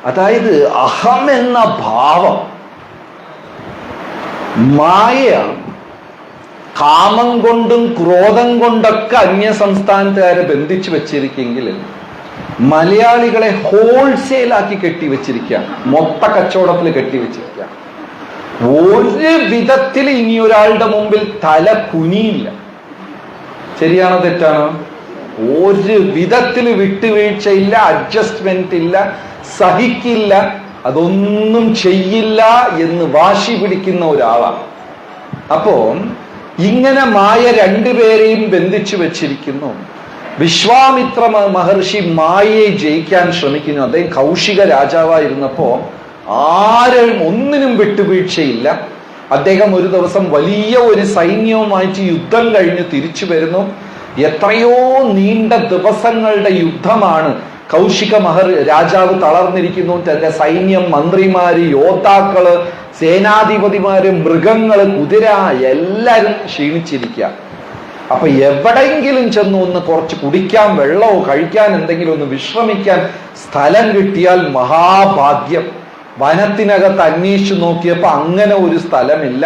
അതായത് അഹം എന്ന ഭാവം മായയാണ്. കാമം കൊണ്ടും ക്രോധം കൊണ്ടൊക്കെ അന്യ സംസ്ഥാനത്തുകാരെ ബന്ധിച്ചു വെച്ചിരിക്കെങ്കിൽ മലയാളികളെ ഹോൾസെയിലാക്കി കെട്ടിവെച്ചിരിക്കുക, മൊത്ത കച്ചവടത്തിൽ കെട്ടിവെച്ചിരിക്കുക. ഒരു വിധത്തിൽ ഇനി ഒരാളുടെ മുമ്പിൽ തല കുനിയില്ല. ശരിയാണോ തെറ്റാണോ? ഒരു വിധത്തിൽ വിട്ടുവീഴ്ചയില്ല, അഡ്ജസ്റ്റ്മെന്റ് ഇല്ല, സഹിക്കില്ല, അതൊന്നും ചെയ്യില്ല എന്ന് വാശി പിടിക്കുന്ന ഒരാളാണ്. അപ്പോ ഇങ്ങനെ മായ രണ്ടുപേരെയും ബന്ധിച്ചു വെച്ചിരിക്കുന്നു. വിശ്വാമിത്ര മഹർഷി മായയെ ജയിക്കാൻ ശ്രമിക്കുന്നു. അദ്ദേഹം കൗശിക രാജാവായിരുന്നപ്പോ ആരും ഒന്നിനും വിട്ടുവീഴ്ചയില്ല. അദ്ദേഹം ഒരു ദിവസം വലിയ ഒരു സൈന്യവുമായിട്ട് യുദ്ധം കഴിഞ്ഞ് തിരിച്ചു വരുന്നു. എത്രയോ നീണ്ട ദിവസങ്ങളുടെ യുദ്ധമാണ്. കൗശിക രാജാവ് തളർന്നിരിക്കുന്നു. തന്റെ സൈന്യം, മന്ത്രിമാര്, യോദ്ധാക്കള്, സേനാധിപതിമാര്, മൃഗങ്ങള്, കുതിര എല്ലാരും ക്ഷീണിച്ചിരിക്കുക. അപ്പൊ എവിടെയെങ്കിലും ചെന്ന് ഒന്ന് കുറച്ച് കുടിക്കാൻ വെള്ളമോ കഴിക്കാൻ എന്തെങ്കിലും ഒന്ന് വിശ്രമിക്കാൻ സ്ഥലം കിട്ടിയാൽ മഹാഭാഗ്യം. വനത്തിനകത്ത് അന്വേഷിച്ചു നോക്കിയപ്പോ അങ്ങനെ ഒരു സ്ഥലമില്ല.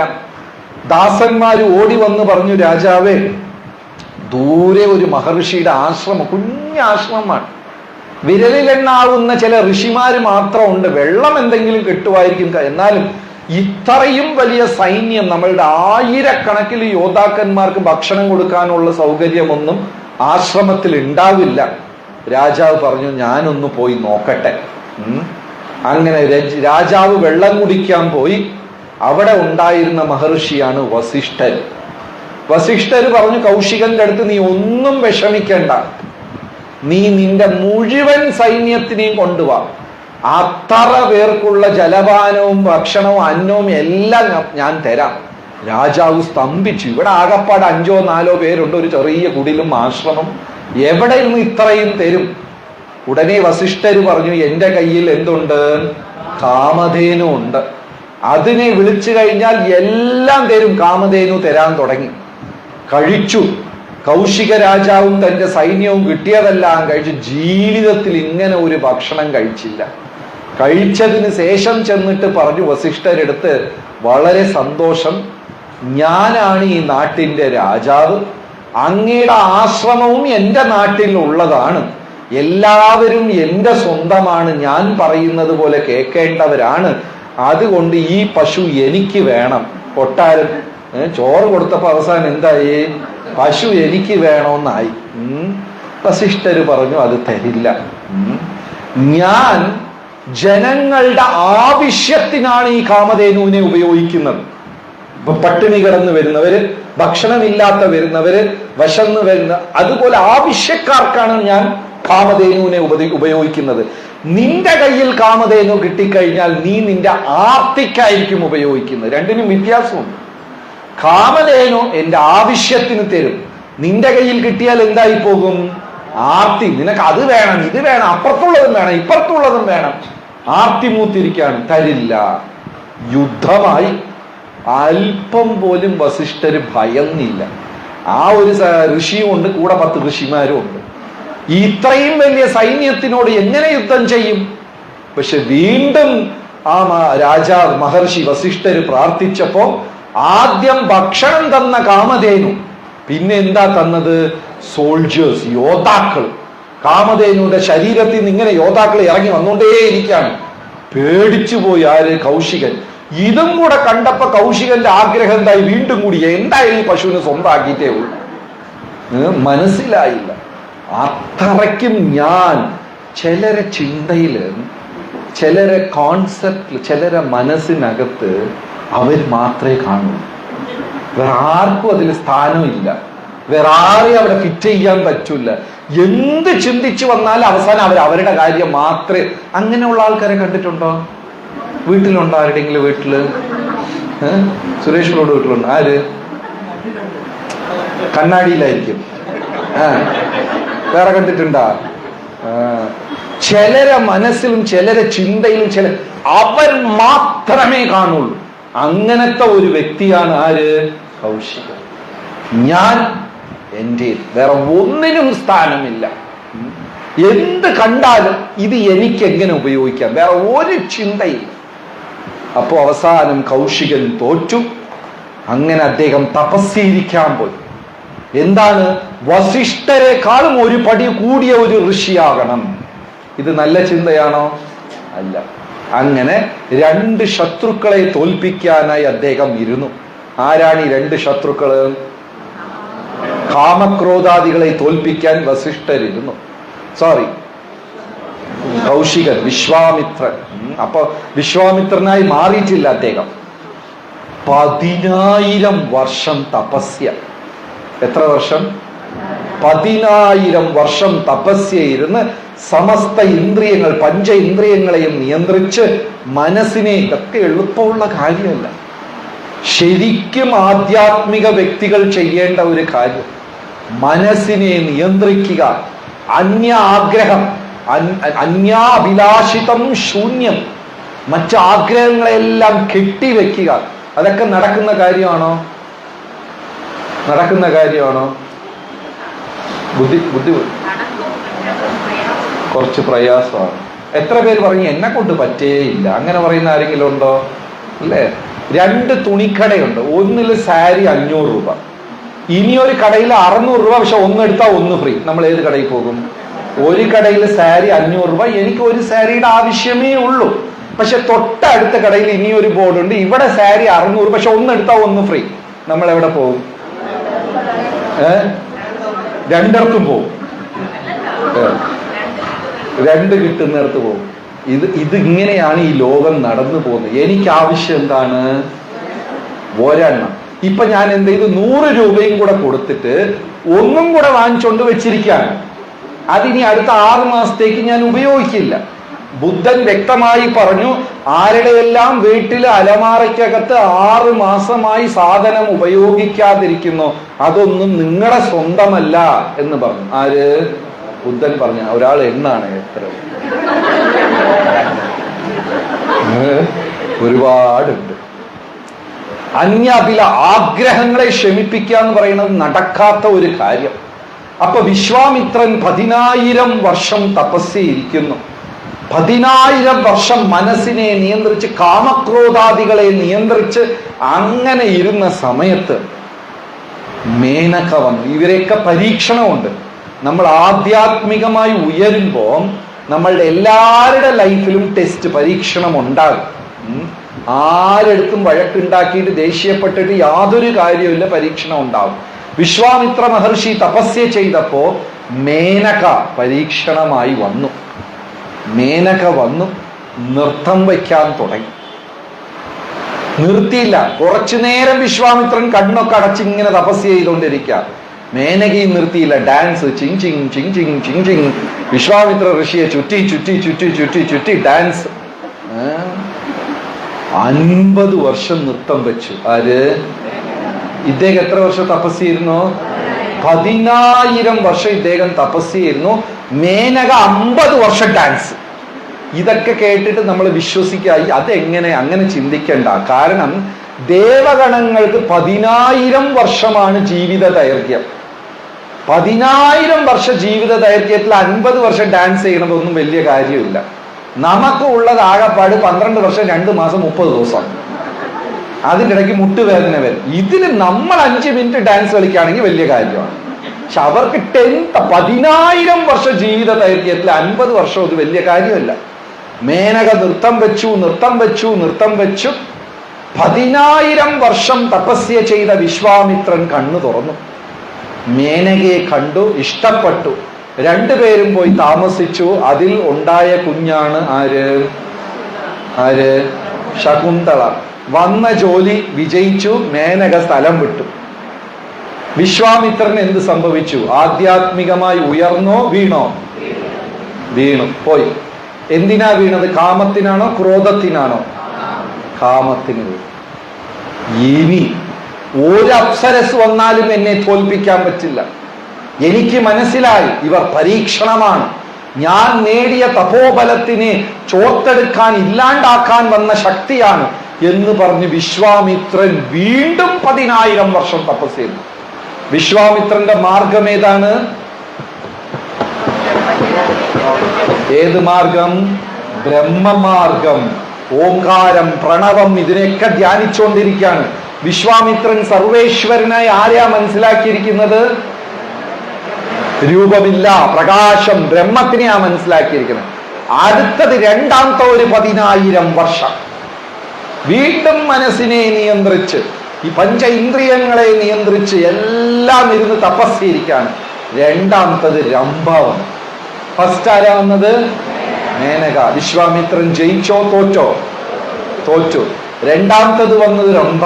ദാസന്മാര് ഓടി വന്ന് പറഞ്ഞു, രാജാവേ, ദൂരെ ഒരു മഹർഷിയുടെ ആശ്രമം, കുഞ്ഞാശ്രമമാണ്, വിരലിലെണ്ണാവുന്ന ചില ഋഷിമാര് മാത്രം ഉണ്ട്, വെള്ളം എന്തെങ്കിലും കിട്ടുമായിരിക്കും, എന്നാലും ഇത്രയും വലിയ സൈന്യം, നമ്മളുടെ ആയിരക്കണക്കിൽ യോദ്ധാക്കന്മാർക്ക് ഭക്ഷണം കൊടുക്കാനുള്ള സൗകര്യമൊന്നും ആശ്രമത്തിൽ ഉണ്ടാവില്ല. രാജാവ് പറഞ്ഞു, ഞാനൊന്ന് പോയി നോക്കട്ടെ. അങ്ങനെ രാജാവ് വെള്ളം കുടിക്കാൻ പോയി. അവിടെ ഉണ്ടായിരുന്ന മഹർഷിയാണ് വസിഷ്ഠൻ. വസിഷ്ഠർ പറഞ്ഞു, കൗശികന്റെ അടുത്ത് നീ ഒന്നും വിഷമിക്കണ്ട, നീ നിന്റെ മുഴുവൻ സൈന്യത്തിനെയും കൊണ്ടുവാ, അത്ര പേർക്കുള്ള ജലപാനവും ഭക്ഷണവും അന്നവും എല്ലാം ഞാൻ തരാം. രാജാവ് സ്തംഭിച്ചു. ഇവിടെ ആകപ്പാട് 5 or 4 പേരുണ്ട്, ഒരു ചെറിയ കുടിലും ആശ്രമം, എവിടെ നിന്ന് ഇത്രയും തരും? ഉടനെ വസിഷ്ഠര് പറഞ്ഞു, എന്റെ കയ്യിൽ എന്തുണ്ട്? കാമധേനു ഉണ്ട്, അതിനെ വിളിച്ചു കഴിഞ്ഞാൽ എല്ലാം തരും. കാമധേനു തരാൻ തുടങ്ങി. കഴിച്ചു. കൗശിക രാജാവും തന്റെ സൈന്യവും കിട്ടിയതെല്ലാം കഴിച്ചു. ജീവിതത്തിൽ ഇങ്ങനെ ഒരു ഭക്ഷണം കഴിച്ചില്ല. കഴിച്ചതിന് ശേഷം ചെന്നിട്ട് പറഞ്ഞു വസിഷ്ഠരെടുത്ത്, വളരെ സന്തോഷം, ഞാനാണ് ഈ നാട്ടിന്റെ രാജാവ്, അങ്ങയുടെ ആശ്രമവും എന്റെ നാട്ടിൽ ഉള്ളതാണ്, എല്ലാവരും എന്റെ സ്വന്തമാണ്, ഞാൻ പറയുന്നത് പോലെ കേൾക്കേണ്ടവരാണ്, അതുകൊണ്ട് ഈ പശു എനിക്ക് വേണം. കൊട്ടാരം ചോറ് കൊടുത്തപ്പോ അവസാനം എന്തായി? പശു എനിക്ക് വേണമെന്നായി. വസിഷ്ഠര് പറഞ്ഞു, അത് തരില്ല, ഞാൻ ജനങ്ങളുടെ ആവശ്യത്തിനാണ് ഈ കാമധേനുവിനെ ഉപയോഗിക്കുന്നത്. ഇപ്പൊ പട്ടിണി കിടന്ന് വരുന്നവര്, ഭക്ഷണമില്ലാത്ത വരുന്നവര്, വിശന്ന് വരുന്ന, അതുപോലെ ആവശ്യക്കാർക്കാണ് ഞാൻ കാമധേനുവിനെ ഉപയോഗിക്കുന്നത്. നിന്റെ കയ്യിൽ കാമധേനു കിട്ടിക്കഴിഞ്ഞാൽ നീ നിന്റെ ആർത്തിക്കായിരിക്കും ഉപയോഗിക്കുന്നത്. രണ്ടിനും വ്യത്യാസമുണ്ട്. കാമധേനു എന്റെ ആവശ്യത്തിന് തരും. നിന്റെ കയ്യിൽ കിട്ടിയാൽ എന്തായി പോകും? ആർത്തി. നിനക്ക് അത് വേണം, ഇത് വേണം, അപ്പുറത്തുള്ളതും വേണം, ഇപ്പുറത്തുള്ളതും വേണം. ആർത്തി മൂത്തിരിക്കാണ്. തരില്ല. യുദ്ധമായി. അല്പം പോലും വസിഷ്ഠര് ഭയന്നില്ല. ആ ഒരു ഋഷിയും ഉണ്ട്, കൂടെ 10 ഋഷിമാരും ഉണ്ട്. ഇത്രയും വലിയ സൈന്യത്തിനോട് എങ്ങനെ യുദ്ധം ചെയ്യും? പക്ഷെ വീണ്ടും ആ രാജാവ് മഹർഷി വസിഷ്ഠര് പ്രാർത്ഥിച്ചപ്പോ ആദ്യം ഭക്ഷണം തന്ന കാമധേനു, പിന്നെ എന്താ തന്നത്? സോൾജേഴ്സ്, യോദ്ധാക്കൾ. കാമധേനുവിന്റെ ശരീരത്തിൽ നിന്ന് ഇങ്ങനെ യോദ്ധാക്കൾ ഇറങ്ങി വന്നുകൊണ്ടേയിരിക്കുകയാണ്. പേടിച്ചു പോയി ആര്? കൗശികൻ. ഇതും കൂടെ കണ്ടപ്പോ കൗശികന്റെ ആഗ്രഹം എന്തായി? വീണ്ടും കൂടി എന്തായാലും ഈ പശുവിനെ സ്വന്തമാക്കിയിട്ടേ ഉള്ളൂ. മനസ്സിലായില്ല. അത്രയ്ക്കും ഞാൻ ചിലരെ ചിന്തയില്, ചിലരെ കോൺസെപ്റ്റില്, ചിലരെ മനസ്സിനകത്ത് അവർ മാത്രമേ കാണൂ. വേറെ ആർക്കും അതിൽ സ്ഥാനമില്ല. വേറെ ആരെയും അവിടെ ഫിറ്റ് ചെയ്യാൻ പറ്റൂല. എന്ത് ചിന്തിച്ചു വന്നാലും അവസാനം അവരുടെ കാര്യം മാത്രമേ. അങ്ങനെയുള്ള ആൾക്കാരെ കണ്ടിട്ടുണ്ടോ? വീട്ടിലുണ്ടോ? ആരുടെയെങ്കിലും വീട്ടില്? സുരേഷിനോട് വീട്ടിലുണ്ടോ? ആര്? കണ്ണാടിയിലായിരിക്കും. വേറെ കണ്ടിട്ടുണ്ടാ? ചിലരെ മനസ്സിലും ചിലരെ ചിന്തയിലും അവർ മാത്രമേ കാണുള്ളൂ. അങ്ങനത്തെ ഒരു വ്യക്തിയാണ് ആര്? കൗശികൻ. ഞാൻ എൻ്റെ, വേറെ ഒന്നിനും സ്ഥാനമില്ല. എന്ത് കണ്ടാലും ഇത് എനിക്ക് എങ്ങനെ ഉപയോഗിക്കാം, വേറെ ഒരു ചിന്തയില്ല. അപ്പോ അവസാനം കൗശികൻ തോറ്റു. അങ്ങനെ അദ്ദേഹം തപസ്സീകരിക്കാൻ പോയി. എന്താണ്? വസിഷ്ഠരെക്കാളും ഒരു പടി കൂടിയ ഒരു ഋഷിയാകണം. ഇത് നല്ല ചിന്തയാണോ? അല്ല. അങ്ങനെ 2 ശത്രുക്കളെ തോൽപ്പിക്കാനായി അദ്ദേഹം ഇരുന്നു. ആരാണ് ഈ 2 ശത്രുക്കള്? കാമക്രോധാദികളെ തോൽപ്പിക്കാൻ വസിഷ്ഠരിരുന്നു. കൗശികൻ, വിശ്വാമിത്രൻ. അപ്പൊ വിശ്വാമിത്രനായി മാറിയിട്ടില്ല അദ്ദേഹം. 10,000 വർഷം തപസ്യ. എത്ര വർഷം? 10,000 വർഷം തപസ്യ ഇരുന്ന് സമസ്ത ഇന്ദ്രിയങ്ങൾ, 5 ഇന്ദ്രിയങ്ങളെയും നിയന്ത്രിച്ച് മനസ്സിനെ. ഇതൊക്കെ എളുപ്പമുള്ള കാര്യമല്ല. ശരിക്കും ആധ്യാത്മിക വ്യക്തികൾ ചെയ്യേണ്ട ഒരു കാര്യം. മനസ്സിനെ നിയന്ത്രിക്കുക. അന്യാഗ്രഹം, അന്യാഭിലാഷിതം ശൂന്യം. മറ്റാഗ്രഹങ്ങളെല്ലാം കെട്ടിവെക്കുക. അതൊക്കെ നടക്കുന്ന കാര്യമാണോ? ബുദ്ധി കുറച്ച് പ്രയാസമാണ്. എത്ര പേര് പറഞ്ഞു എന്നെ കൊണ്ട് പറ്റേയില്ല? അങ്ങനെ പറയുന്ന ആരെങ്കിലും ഉണ്ടോ? അല്ലേ? 2 തുണിക്കടയുണ്ട്. ഒന്നില് സാരി 500 രൂപ, ഇനിയൊരു കടയിൽ 600 രൂപ. പക്ഷെ ഒന്നെടുത്താൽ 1 ഫ്രീ. നമ്മൾ ഏത് കടയിൽ പോകും? ഒരു കടയിൽ സാരി 500 രൂപ. എനിക്ക് ഒരു സാരിയുടെ ആവശ്യമേ ഉള്ളൂ. പക്ഷെ തൊട്ടടുത്ത കടയിൽ ഇനിയൊരു ബോർഡുണ്ട്, ഇവിടെ സാരി 600, പക്ഷെ ഒന്നെടുത്താൽ 1 ഫ്രീ. നമ്മൾ എവിടെ പോകും? രണ്ടിടത്തും പോകും. 2 കിട്ടുന്നിടത്ത് പോകും. ഇതിങ്ങനെയാണ് ഈ ലോകം നടന്നു പോകുന്നത്. എനിക്ക് ആവശ്യം എന്താണ്? ഒരെണ്ണം. ഇപ്പൊ ഞാൻ എന്ത് ചെയ്തു? 100 രൂപയും കൂടെ കൊടുത്തിട്ട് ഒന്നും കൂടെ വാങ്ങിച്ചോണ്ട് വെച്ചിരിക്കുകയാണ്. അതിനി അടുത്ത 6 മാസത്തേക്ക് ഞാൻ ഉപയോഗിക്കില്ല. ബുദ്ധൻ വ്യക്തമായി പറഞ്ഞു, ആരുടെയെല്ലാം വീട്ടിൽ അലമാറയ്ക്കകത്ത് 6 മാസമായി സാധനം ഉപയോഗിക്കാതിരിക്കുന്നു, അതൊന്നും നിങ്ങളുടെ സ്വന്തമല്ല എന്ന് പറഞ്ഞു. ആര്? ബുദ്ധൻ പറഞ്ഞ. ഒരാൾ എണ്ണാണ് എത്ര? ഒരുപാടുണ്ട്. അന്യാഭില ആഗ്രഹങ്ങളെ ശമിപ്പിക്കുക എന്ന് പറയുന്നത് നടക്കാത്ത ഒരു കാര്യം. അപ്പൊ വിശ്വാമിത്രൻ 10,000 വർഷം തപസ്യയിരിക്കുന്നു. 10,000 വർഷം മനസ്സിനെ നിയന്ത്രിച്ച്, കാമക്രോധാദികളെ നിയന്ത്രിച്ച് അങ്ങനെ ഇരുന്ന സമയത്ത് മേനക വന്നു. ഇവരെയൊക്കെ പരീക്ഷണമുണ്ട്. നമ്മൾ ആധ്യാത്മികമായി ഉയരുമ്പോൾ നമ്മളുടെ എല്ലാവരുടെ ലൈഫിലും ടെസ്റ്റ്, പരീക്ഷണം ഉണ്ടാകും. ആരെടുത്തും വഴക്കുണ്ടാക്കിയിട്ട് ദേഷ്യപ്പെട്ടിട്ട് യാതൊരു കാര്യമില്ല, പരീക്ഷണം ഉണ്ടാവും. വിശ്വാമിത്ര മഹർഷി തപസ്യ ചെയ്തപ്പോ മേനക പരീക്ഷണമായി വന്നു. മേനക വന്നു നൃത്തം വയ്ക്കാൻ തുടങ്ങി. നിർത്തിയില്ല. കുറച്ചു നേരം വിശ്വാമിത്രൻ കണ്ണൊക്കെ അടച്ചിങ്ങനെ തപസ്യ ചെയ്തുകൊണ്ടിരിക്കുക. മേനകയും നിർത്തിയില്ല ഡാൻസ്. ചിങ് ചിങ് ചിങ് ചിങ് ചിങ് ചിങ്. വിശ്വാമിത്ര ഋഷിയെ ചുറ്റി ചുറ്റി ചുറ്റി ചുറ്റി ചുറ്റി ഡാൻസ്. 50 വർഷം നൃത്തം വെച്ചു. ആര്? ഇദ്ദേഹം എത്ര വർഷം തപസ് ചെയ്യുന്നു? 10,000 വർഷം ഇദ്ദേഹം തപസ് ചെയ്യുന്നു. മേനക 50 വർഷം ഡാൻസ്. ഇതൊക്കെ കേട്ടിട്ട് നമ്മൾ വിശ്വസിക്കായി അതെങ്ങനെ? അങ്ങനെ ചിന്തിക്കണ്ട. കാരണം ദേവഗണങ്ങൾക്ക് 10,000 വർഷമാണ് ജീവിത ദൈർഘ്യം. 10,000 വർഷ ജീവിത ദൈർഘ്യത്തിൽ 50 വർഷം ഡാൻസ് ചെയ്യണതൊന്നും വലിയ കാര്യമില്ല. നമുക്ക് ഉള്ളത് ആകെപ്പാട് 12 വർഷം 2 മാസം 30 ദിവസം. അതിൻ്റെ ഇടയ്ക്ക് മുട്ടുവേദന വരും. ഇതിൽ നമ്മൾ 5 മിനിറ്റ് ഡാൻസ് കളിക്കുകയാണെങ്കിൽ വലിയ കാര്യമാണ്. പക്ഷെ അവർക്ക് 10,000 വർഷ ജീവിത ദൈർഘ്യത്തിൽ 50 വർഷം അത് വലിയ കാര്യമല്ല. മേനക നൃത്തം വെച്ചു നൃത്തം വെച്ചു നൃത്തം വെച്ചു. 10,000 വർഷം തപസ്യ ചെയ്ത വിശ്വാമിത്രൻ കണ്ണു തുറന്നു. മേനകയെ കണ്ടു, ഇഷ്ടപ്പെട്ടു. രണ്ടുപേരും പോയി താമസിച്ചു. അതിൽ ഉണ്ടായ കുഞ്ഞാണ് ആര്? ശകുന്തള. വന്ന ജോലി വിജയിച്ചു. മേനക സ്ഥലം വിട്ടു. വിശ്വാമിത്രന് എന്ത് സംഭവിച്ചു? ആധ്യാത്മികമായി ഉയർന്നോ വീണോ? വീണു പോയി. എന്തിനാ വീണത്? കാമത്തിനാണോ ക്രോധത്തിനാണോ? കാമത്തിന്. ഇനി ഒരു അപ്സരസ് വന്നാലും എന്നെ തോൽപ്പിക്കാൻ പറ്റില്ല. എനിക്ക് മനസ്സിലായി ഇവർ പരീക്ഷണമാണ്. ഞാൻ നേടിയ തപോബലത്തിനെ ചോർത്തെടുക്കാൻ ഇല്ലാണ്ടാക്കാൻ വന്ന ശക്തിയാണ് എന്ന് പറഞ്ഞ് വിശ്വാമിത്രൻ വീണ്ടും 10,000 വർഷം തപസ് ചെയ്തു. വിശ്വാമിത്രന്റെ മാർഗം ഏതാണ്? ഏത് മാർഗം? ബ്രഹ്മമാർഗം. ഓംകാരം, പ്രണവം, ഇതിനെയൊക്കെ ധ്യാനിച്ചുകൊണ്ടിരിക്കുകയാണ്. വിശ്വാമിത്രൻ സർവേശ്വരനായി ആരെയാ മനസ്സിലാക്കിയിരിക്കുന്നത്? രൂപമില്ല, പ്രകാശം, ബ്രഹ്മത്തിനെയാ മനസ്സിലാക്കിയിരിക്കുന്നത്. അടുത്തത് രണ്ടാമത്തെ ഒരു 10,000 വർഷം വീണ്ടും മനസ്സിനെ നിയന്ത്രിച്ച്, ഈ പഞ്ച ഇന്ദ്രിയങ്ങളെ നിയന്ത്രിച്ച് എല്ലാം ഇരുന്ന് തപസ്സിരിക്കാണ്. രണ്ടാമത്തത് രംഭവം. ഫസ്റ്റ് ആരാ വന്നത്? മേനക. വിശ്വാമിത്രൻ ജയിച്ചോ തോറ്റോ? തോറ്റു. രണ്ടാമത്തത് വന്നത് രംഭ.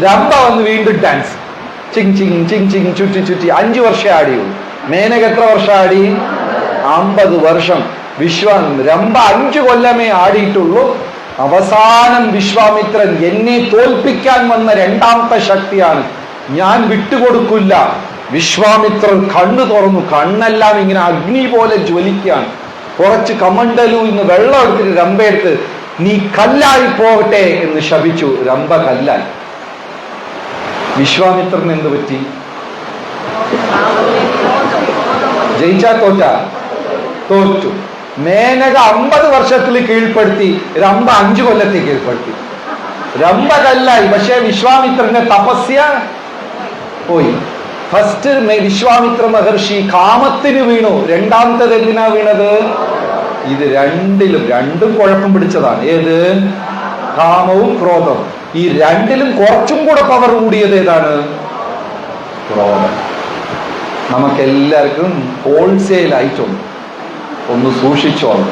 രംഭ വന്ന് വീണ്ടും ഡാൻസ്. ചിങ് ചിങ് ചിങ് ചിങ് ചുറ്റി ചുറ്റി 5 വർഷം ആടിയുള്ളൂ. മേനക എത്ര വർഷം ആടി? 50 വർഷം. രംഭ 5 കൊല്ലമേ ആടിയിട്ടുള്ളൂ. അവസാനം വിശ്വാമിത്രൻ എന്നെ തോൽപ്പിക്കാൻ വന്ന രണ്ടാമത്തെ ശക്തിയാണ്, ഞാൻ വിട്ടുകൊടുക്കില്ല. വിശ്വാമിത്രൻ കണ്ണു തുറന്നു. കണ്ണെല്ലാം ഇങ്ങനെ അഗ്നി പോലെ ജ്വലിക്കുകയാണ്. കുറച്ച് കമണ്ടലു ഇന്ന് വെള്ളം എടുത്തിട്ട് രംഭയെടുത്ത് നീ കല്ലായി പോകട്ടെ എന്ന് ശപിച്ചു. രംഭ കല്ലായി. വിശ്വാമിത്രൻ എന്ത് പറ്റി? ജയിച്ചാ തോറ്റാ? തോറ്റു. മേനക 50 വർഷത്തിൽ കീഴ്പ്പെടുത്തി. രംഭ 5 കൊല്ലത്തിൽ കീഴ്പ്പെടുത്തി. രംഭ കല്ലായി. പക്ഷെ വിശ്വാമിത്രന്റെ തപസ്യ പോയി. ഫസ്റ്റ് വിശ്വാമിത്ര മഹർഷി കാമത്തിന് വീണു. രണ്ടാമത്തേത് എന്തിനാ വീണത്? ഇത് രണ്ടും കുഴപ്പം പിടിച്ചതാണ്. ഏത്? കാമവും ക്രോധവും. ഈ രണ്ടിലും കുറച്ചും കൂടെ പവർ കൂടിയത് ഏതാണ്? ക്രോധം. നമുക്കെല്ലാവർക്കും ഹോൾസെയിൽ ആയിട്ടുണ്ട്. ഒന്ന് സൂക്ഷിച്ചോളൂ.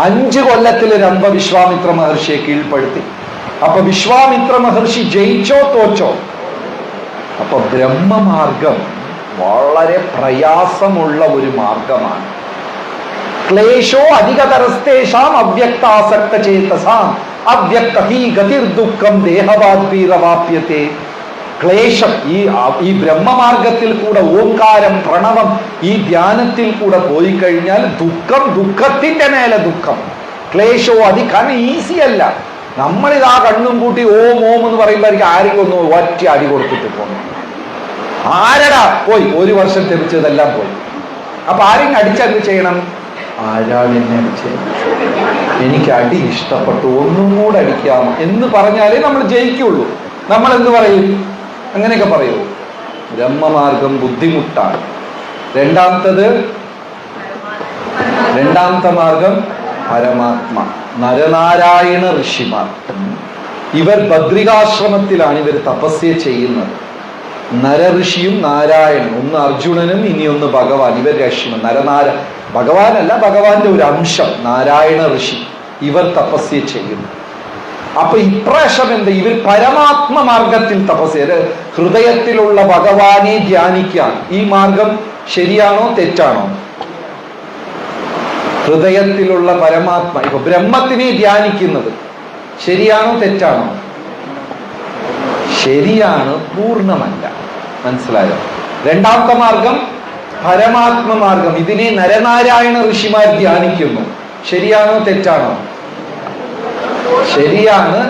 5 കൊല്ലത്തിൽ രംഭ വിശ്വാമിത്ര മഹർഷിയെ കീഴ്പ്പെടുത്തി. അപ്പൊ വിശ്വാമിത്ര മഹർഷി ജയിച്ചോ തോച്ചോ? അപ്പൊ ബ്രഹ്മമാർഗം വളരെ പ്രയാസമുള്ള ഒരു മാർഗമാണ്. ക്ലേശോ അധികതരസ്തേഷാം അവ്യക്താസക്ത ചേതസാം അവ്യക്ത ഹി ഗതിർ ദുഃഖം ദേഹവാദ്വീരവാപ്യത്തെ. ക്ലേശം ഈ ബ്രഹ്മമാർഗത്തിൽ കൂടെ ഓംകാരം, പ്രണവം, ഈ ധ്യാനത്തിൽ കൂടെ പോയി കഴിഞ്ഞാൽ ദുഃഖത്തിന്റെ മേലെ ദുഃഖം. ക്ലേശോ കാരണം ഈസി അല്ല. നമ്മളിതാ കണ്ണും കൂട്ടി ഓം ഓം എന്ന് പറയുമ്പോഴേക്കും ആരെങ്കിലും ഒന്ന് ഒറ്റ അടി കൊടുത്തിട്ട് പോകണം. ആരടാ പോയി 1 വർഷം തെറിച്ചതെല്ലാം പോയി. അപ്പൊ ആരെങ്കിലും അടിച്ചത് ചെയ്യണം? ആരാളിനെ അടിച്ച് എനിക്ക് അടി ഇഷ്ടപ്പെട്ടു, ഒന്നും കൂടെ അടിക്കാം എന്ന് പറഞ്ഞാലേ നമ്മൾ ജയിക്കുള്ളൂ. നമ്മൾ എന്ത് പറയും? അങ്ങനെയൊക്കെ പറയൂ. ബ്രഹ്മമാർഗം ബുദ്ധിമുട്ടാണ്. രണ്ടാമത്തെ മാർഗം പരമാത്മ. നരനാരായണ ഋഷിമാർ. ഇവർ ബദ്രികാശ്രമത്തിലാണ് ഇവർ തപസ്യ ചെയ്യുന്നത്. നരഋഷിയും നാരായണനും, ഒന്ന് അർജുനനും ഇനിയൊന്ന് ഭഗവാൻ. ഇവർ ഋഷിമാർ. ഭഗവാനല്ല, ഭഗവാന്റെ ഒരു അംശം നാരായണ ഋഷി. ഇവർ തപസ്യ ചെയ്യുന്നു. അപ്പൊ ഇപ്രാവശ്യം എന്ത്, ഇവർ പരമാത്മ മാർഗത്തിൽ തപസ് ചെയ്ത് ഹൃദയത്തിലുള്ള ഭഗവാനെ ധ്യാനിക്കാൻ. ഈ മാർഗം ശരിയാണോ തെറ്റാണോ? ഹൃദയത്തിലുള്ള പരമാത്മ, ഇപ്പൊ ബ്രഹ്മത്തിനെ ധ്യാനിക്കുന്നത് ശരിയാണോ തെറ്റാണോ? ശരിയാണ്, പൂർണ്ണമല്ല. മനസ്സിലായോ? രണ്ടാമത്തെ മാർഗം പരമാത്മ മാർഗം. ഇതിനെ നരനാരായണ ഋഷിമാർ ധ്യാനിക്കുന്നു. ശരിയാണോ തെറ്റാണോ? ശരിയാണ്,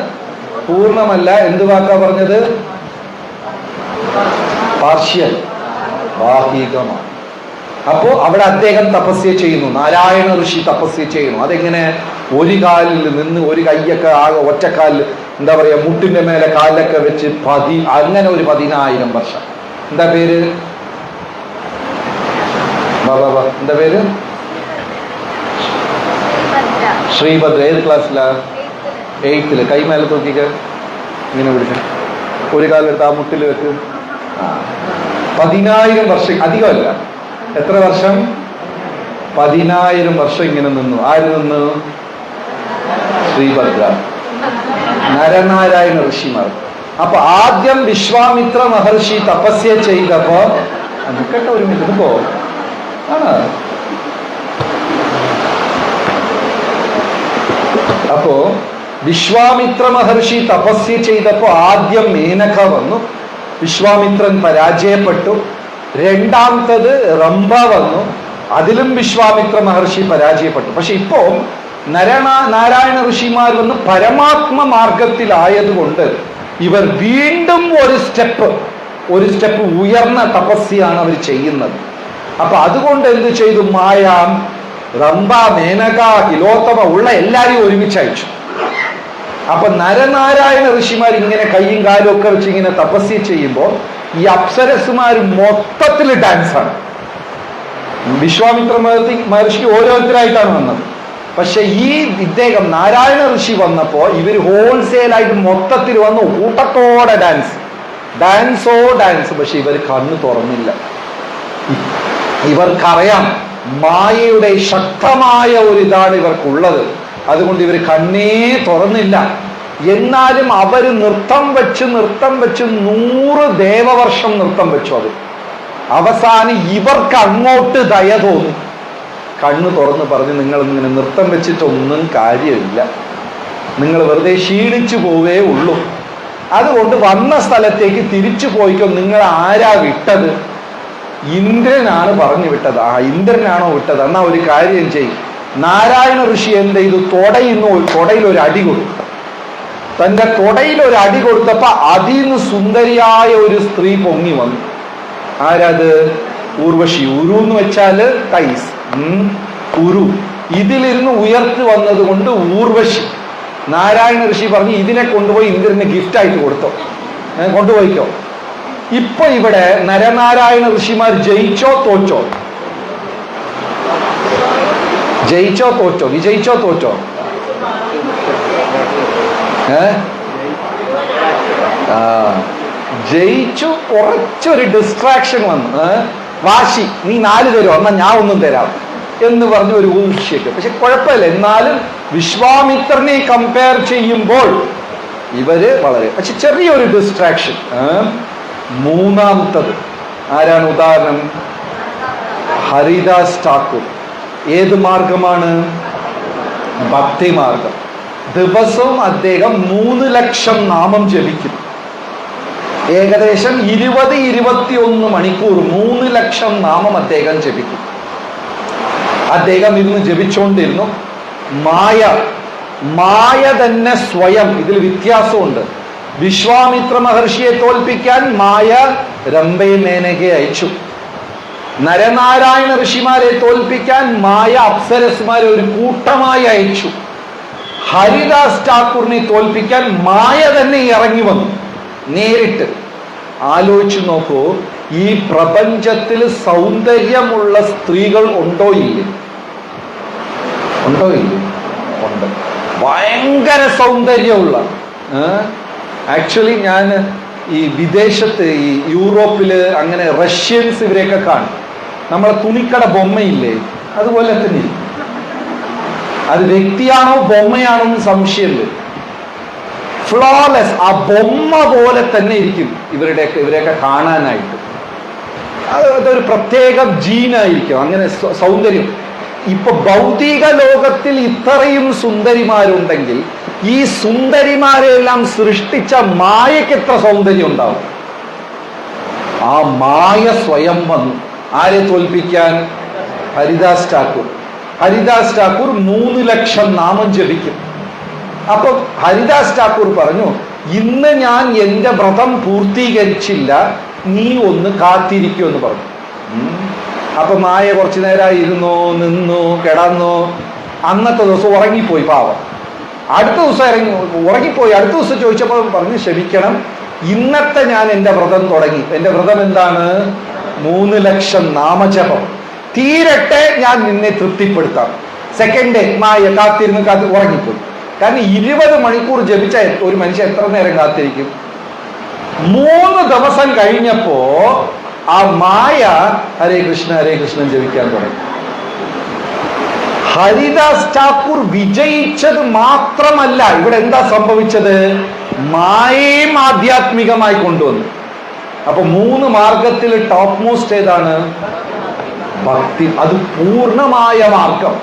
പൂർണ്ണമല്ല. എന്ത് വാക്കാ പറഞ്ഞത്? പാർഷ്യൽ, ഭാഗികമാണ്. അപ്പോ അവിടെ അദ്ദേഹം തപസ്യ ചെയ്യുന്നു, നാരായണ ഋഷി തപസ്യ ചെയ്യുന്നു. അതെങ്ങനെ? ഒരു കാലിൽ നിന്ന് ഒരു കൈയൊക്കെ ആകെ ഒറ്റക്കാലിൽ, എന്താ പറയാ, മുട്ടിന്റെ മേലെ കാലൊക്കെ വെച്ച് അങ്ങനെ ഒരു 10,000 വർഷം. എന്താ പേര്? എന്താ പേര്? ശ്രീഭദ്ര. ഏത് ക്ലാസ്സിലാ? 8th. കൈ മേലെ തൂക്കിക്ക, ഇങ്ങനെ പിടിക്ക, ഒരു കാലെടുത്ത് ആ മുട്ടിൽ വെച്ച്. 10,000 വർഷം. അധികമല്ല. എത്ര വർഷം? 10,000 വർഷം ഇങ്ങനെ നിന്നു. ആര് നിന്നു? ശ്രീഭദ്ര, നരനാരായണ ഋഷിമാർ. അപ്പൊ ആദ്യം വിശ്വാമിത്ര മഹർഷി തപസ്യ ചെയ്തപ്പോ, കേട്ടോ, ഒരു മിനിറ്റ് പോ ആണ്. അപ്പോ വിശ്വാമിത്ര മഹർഷി തപസ്യ ചെയ്തപ്പോ ആദ്യം മേനക വന്നു, വിശ്വാമിത്രൻ പരാജയപ്പെട്ടു. രണ്ടാമത്തത് റംഭ വന്നു, അതിലും വിശ്വാമിത്ര മഹർഷി പരാജയപ്പെട്ടു. പക്ഷെ ഇപ്പോ നാരായണ ഋഷിമാർ വന്ന് പരമാത്മ മാർഗത്തിലായതുകൊണ്ട് ഇവർ വീണ്ടും ഒരു സ്റ്റെപ്പ് ഉയർന്ന തപസ്യാണ് അവർ ചെയ്യുന്നത്. അപ്പൊ അതുകൊണ്ട് എന്ത് ചെയ്തു? മായ, റംഭ, മേനക, തിലോത്തമ ഉള്ള എല്ലാരെയും ഒരുമിച്ച് അയച്ചു. അപ്പൊ നരനാരായണ ഋഷിമാർ ഇങ്ങനെ കൈയും കാലും ഒക്കെ വെച്ച് ഇങ്ങനെ തപസ്യ ചെയ്യുമ്പോൾ ഈ അപ്സരസുമാർ മൊത്തത്തിൽ ഡാൻസാണ്. വിശ്വാമിത്ര മഹർഷി ഓരോരുത്തരായിട്ടാണ് വന്നത്. പക്ഷെ ഈ ഇദ്ദേഹം നാരായണ ഋഷി വന്നപ്പോ ഇവർ ഹോൾസെയിലായിട്ട് മൊത്തത്തിൽ വന്നു, കൂട്ടത്തോടെ ഡാൻസ്. പക്ഷെ ഇവർ കണ്ണ് തുറന്നില്ല. ഇവർക്കറിയാം മായയുടെ ശക്തമായ ഒരു ഇതാണ് ഇവർക്കുള്ളത്. അതുകൊണ്ട് ഇവർ കണ്ണേ തുറന്നില്ല. എന്നാലും അവർ നൃത്തം വെച്ച് 100 ദേവവർഷം നൃത്തം വെച്ചു. അത് അവസാനം ഇവർക്ക് അങ്ങോട്ട് ദയ തോന്നി. കണ്ണ് തുറന്ന് പറഞ്ഞു, നിങ്ങൾ ഇങ്ങനെ നൃത്തം വെച്ചിട്ടൊന്നും കാര്യമില്ല, നിങ്ങൾ വെറുതെ ക്ഷീണിച്ചു പോവേ ഉള്ളൂ. അതുകൊണ്ട് വന്ന സ്ഥലത്തേക്ക് തിരിച്ചു പോയിക്കോ. നിങ്ങൾ ആരാ വിട്ടത്? ഇന്ദ്രനാണ് പറഞ്ഞു വിട്ടത്. ഇന്ദ്രനാണോ വിട്ടത്? എന്നാ ഒരു കാര്യം ചെയ്യും. നാരായണ ഋഷി എന്ത് ചെയ്തു? തൊടയിൽ ഒരു അടി കൊടുത്തു. തന്റെ തൊടയിൽ ഒരു അടി കൊടുത്തപ്പോ അതിൽ നിന്ന് സുന്ദരിയായ ഒരു സ്ത്രീ പൊങ്ങി വന്നു. ആരത്? ഊർവശി. ഉരു എന്ന് വെച്ചാല് തൈസ്, ഉരു. ഇതിലിരുന്ന് ഉയർത്തി വന്നത് കൊണ്ട് ഊർവശി. നാരായണ ഋഷി പറഞ്ഞു, ഇതിനെ കൊണ്ടുപോയി ഇന്ദ്രന് ഗിഫ്റ്റ് ആയിട്ട് കൊടുത്തോ, കൊണ്ടുപോയിക്കോ. ഇപ്പൊ ഇവിടെ നരനാരായണ ഋഷിമാർ ജയിച്ചോ തോറ്റോ? ജയിച്ചോ തോറ്റോ? വിജയിച്ചോ തോറ്റോ? ജയിച്ചു. കുറച്ചൊരു ഡിസ്ട്രാക്ഷൻ വന്നു. വാശി, നീ 4 തരുമോ, എന്നാ ഞാൻ ഒന്നും തരാം എന്ന് പറഞ്ഞ ഒരു ഊർഷ്യൊക്കെ. പക്ഷെ കുഴപ്പമില്ല. എന്നാലും വിശ്വാമിത്രനെ കമ്പയർ ചെയ്യുമ്പോൾ ഇവര് വളരെ, പക്ഷെ ചെറിയൊരു ഡിസ്ട്രാക്ഷൻ. മൂന്നാമത്തത് ആരാണ്? ഉദാഹരണം ഹരിദാസ് ഠാക്കൂർ. ഏത് മാർഗമാണ്? ഭക്തി മാർഗം. ദിവസവും അദ്ദേഹം 3 ലക്ഷം നാമം ജപിക്കും. ഏകദേശം 20-21 മണിക്കൂർ 3 ലക്ഷം നാമം അദ്ദേഹം ജപിക്കും. അദ്ദേഹം ഇരുന്ന് ജപിച്ചുകൊണ്ടിരുന്നു. മായ തന്നെ സ്വയം, ഇതിൽ വ്യത്യാസമുണ്ട്. വിശ്വാമിത്ര മഹർഷിയെ തോൽപ്പിക്കാൻ മായ രംഭയെ മേനകയെ അയച്ചു. നരനാരായണ ഋഷിമാരെ തോൽപ്പിക്കാൻ മായ അപ്സരസ്മാരെ ഒരു കൂട്ടമായി അയച്ചു. ഹരിദാസ് ഠാക്കൂറിനെ തോൽപ്പിക്കാൻ മായ തന്നെ ഇറങ്ങി വന്നു നേരിട്ട്. ആലോചിച്ചു നോക്കൂ, ഈ പ്രപഞ്ചത്തിൽ സൗന്ദര്യമുള്ള സ്ത്രീകൾ ഉണ്ടോ ഇല്ലേ? ഉണ്ട്. ഭയങ്കര സൗന്ദര്യമുള്ള. ആക്ച്വലി ഞാൻ ഈ വിദേശത്ത്, ഈ യൂറോപ്പില്, അങ്ങനെ റഷ്യൻസ് ഇവരെയൊക്കെ കാണും. നമ്മളെ തുണിക്കട ബൊമ്മയില്ലേ, അതുപോലെ തന്നെ. അത് വ്യക്തിയാണോ ബൊമ്മയാണോ എന്ന് സംശയമില്ല. ഫ്ലോലെസ്, ആ ബൊമ്മ പോലെ തന്നെ ഇരിക്കും ഇവരെയൊക്കെ കാണാനായിട്ട്. അതൊരു പ്രത്യേക ജീനായിരിക്കും, അങ്ങനെ സൗന്ദര്യം. ഇപ്പൊ ഭൗതിക ലോകത്തിൽ ഇത്രയും സുന്ദരിമാരുണ്ടെങ്കിൽ ഈ സുന്ദരിമാരെല്ലാം സൃഷ്ടിച്ച മായയ്ക്ക് എത്ര സൗന്ദര്യം ഉണ്ടാവും? ആ മായ സ്വയം വന്നു ആരെ തോൽപ്പിക്കാൻ? ഹരിദാസ് ഠാക്കൂർ. ഹരിദാസ് ഠാക്കൂർ 3 ലക്ഷം നാമം ജപിക്കും. അപ്പൊ ഹരിദാസ് ഠാക്കൂർ പറഞ്ഞു, ഇന്ന് ഞാൻ എന്റെ വ്രതം പൂർത്തീകരിച്ചില്ല, നീ ഒന്ന് കാത്തിരിക്കുമെന്ന് പറഞ്ഞു. അപ്പൊ മായ കുറച്ചു നേരം ഇരുന്നു, നിന്നു, കിടന്നു. അന്നത്തെ ദിവസം ഉറങ്ങിപ്പോയി പാവം. അടുത്ത ദിവസം ഉറങ്ങിപ്പോയി. അടുത്ത ദിവസം ചോദിച്ചപ്പോൾ പറഞ്ഞു, ക്ഷമിക്കണം, ഇന്നത്തെ ഞാൻ എൻ്റെ വ്രതം തുടങ്ങി. എൻ്റെ വ്രതം എന്താണ്? 3 ലക്ഷം നാമജപം. തീരട്ടെ, ഞാൻ നിന്നെ തൃപ്തിപ്പെടുത്താം. സെക്കൻഡ് ഡേ മായ കാത്തിരുന്ന് ഉറങ്ങിപ്പോയി. കാരണം 20 മണിക്കൂർ ജപിച്ച ഒരു മനുഷ്യൻ എത്ര നേരം കാത്തിരിക്കും? 3 ദിവസം കഴിഞ്ഞപ്പോ ആ മായ ഹരേ കൃഷ്ണൻ ജപിക്കാൻ തുടങ്ങി. ഹരിദാസ് ഠാക്കൂർ വിജയിച്ചത് മാത്രമല്ല, ഇവിടെ എന്താ സംഭവിച്ചത്? മായയും ആധ്യാത്മികമായി കൊണ്ടുവന്നു. അപ്പൊ 3 മാർഗത്തിൽ ടോപ്പ് മോസ്റ്റ് ഏതാണ്? ഭക്തി. അത് പൂർണ്ണമായ മാർഗം.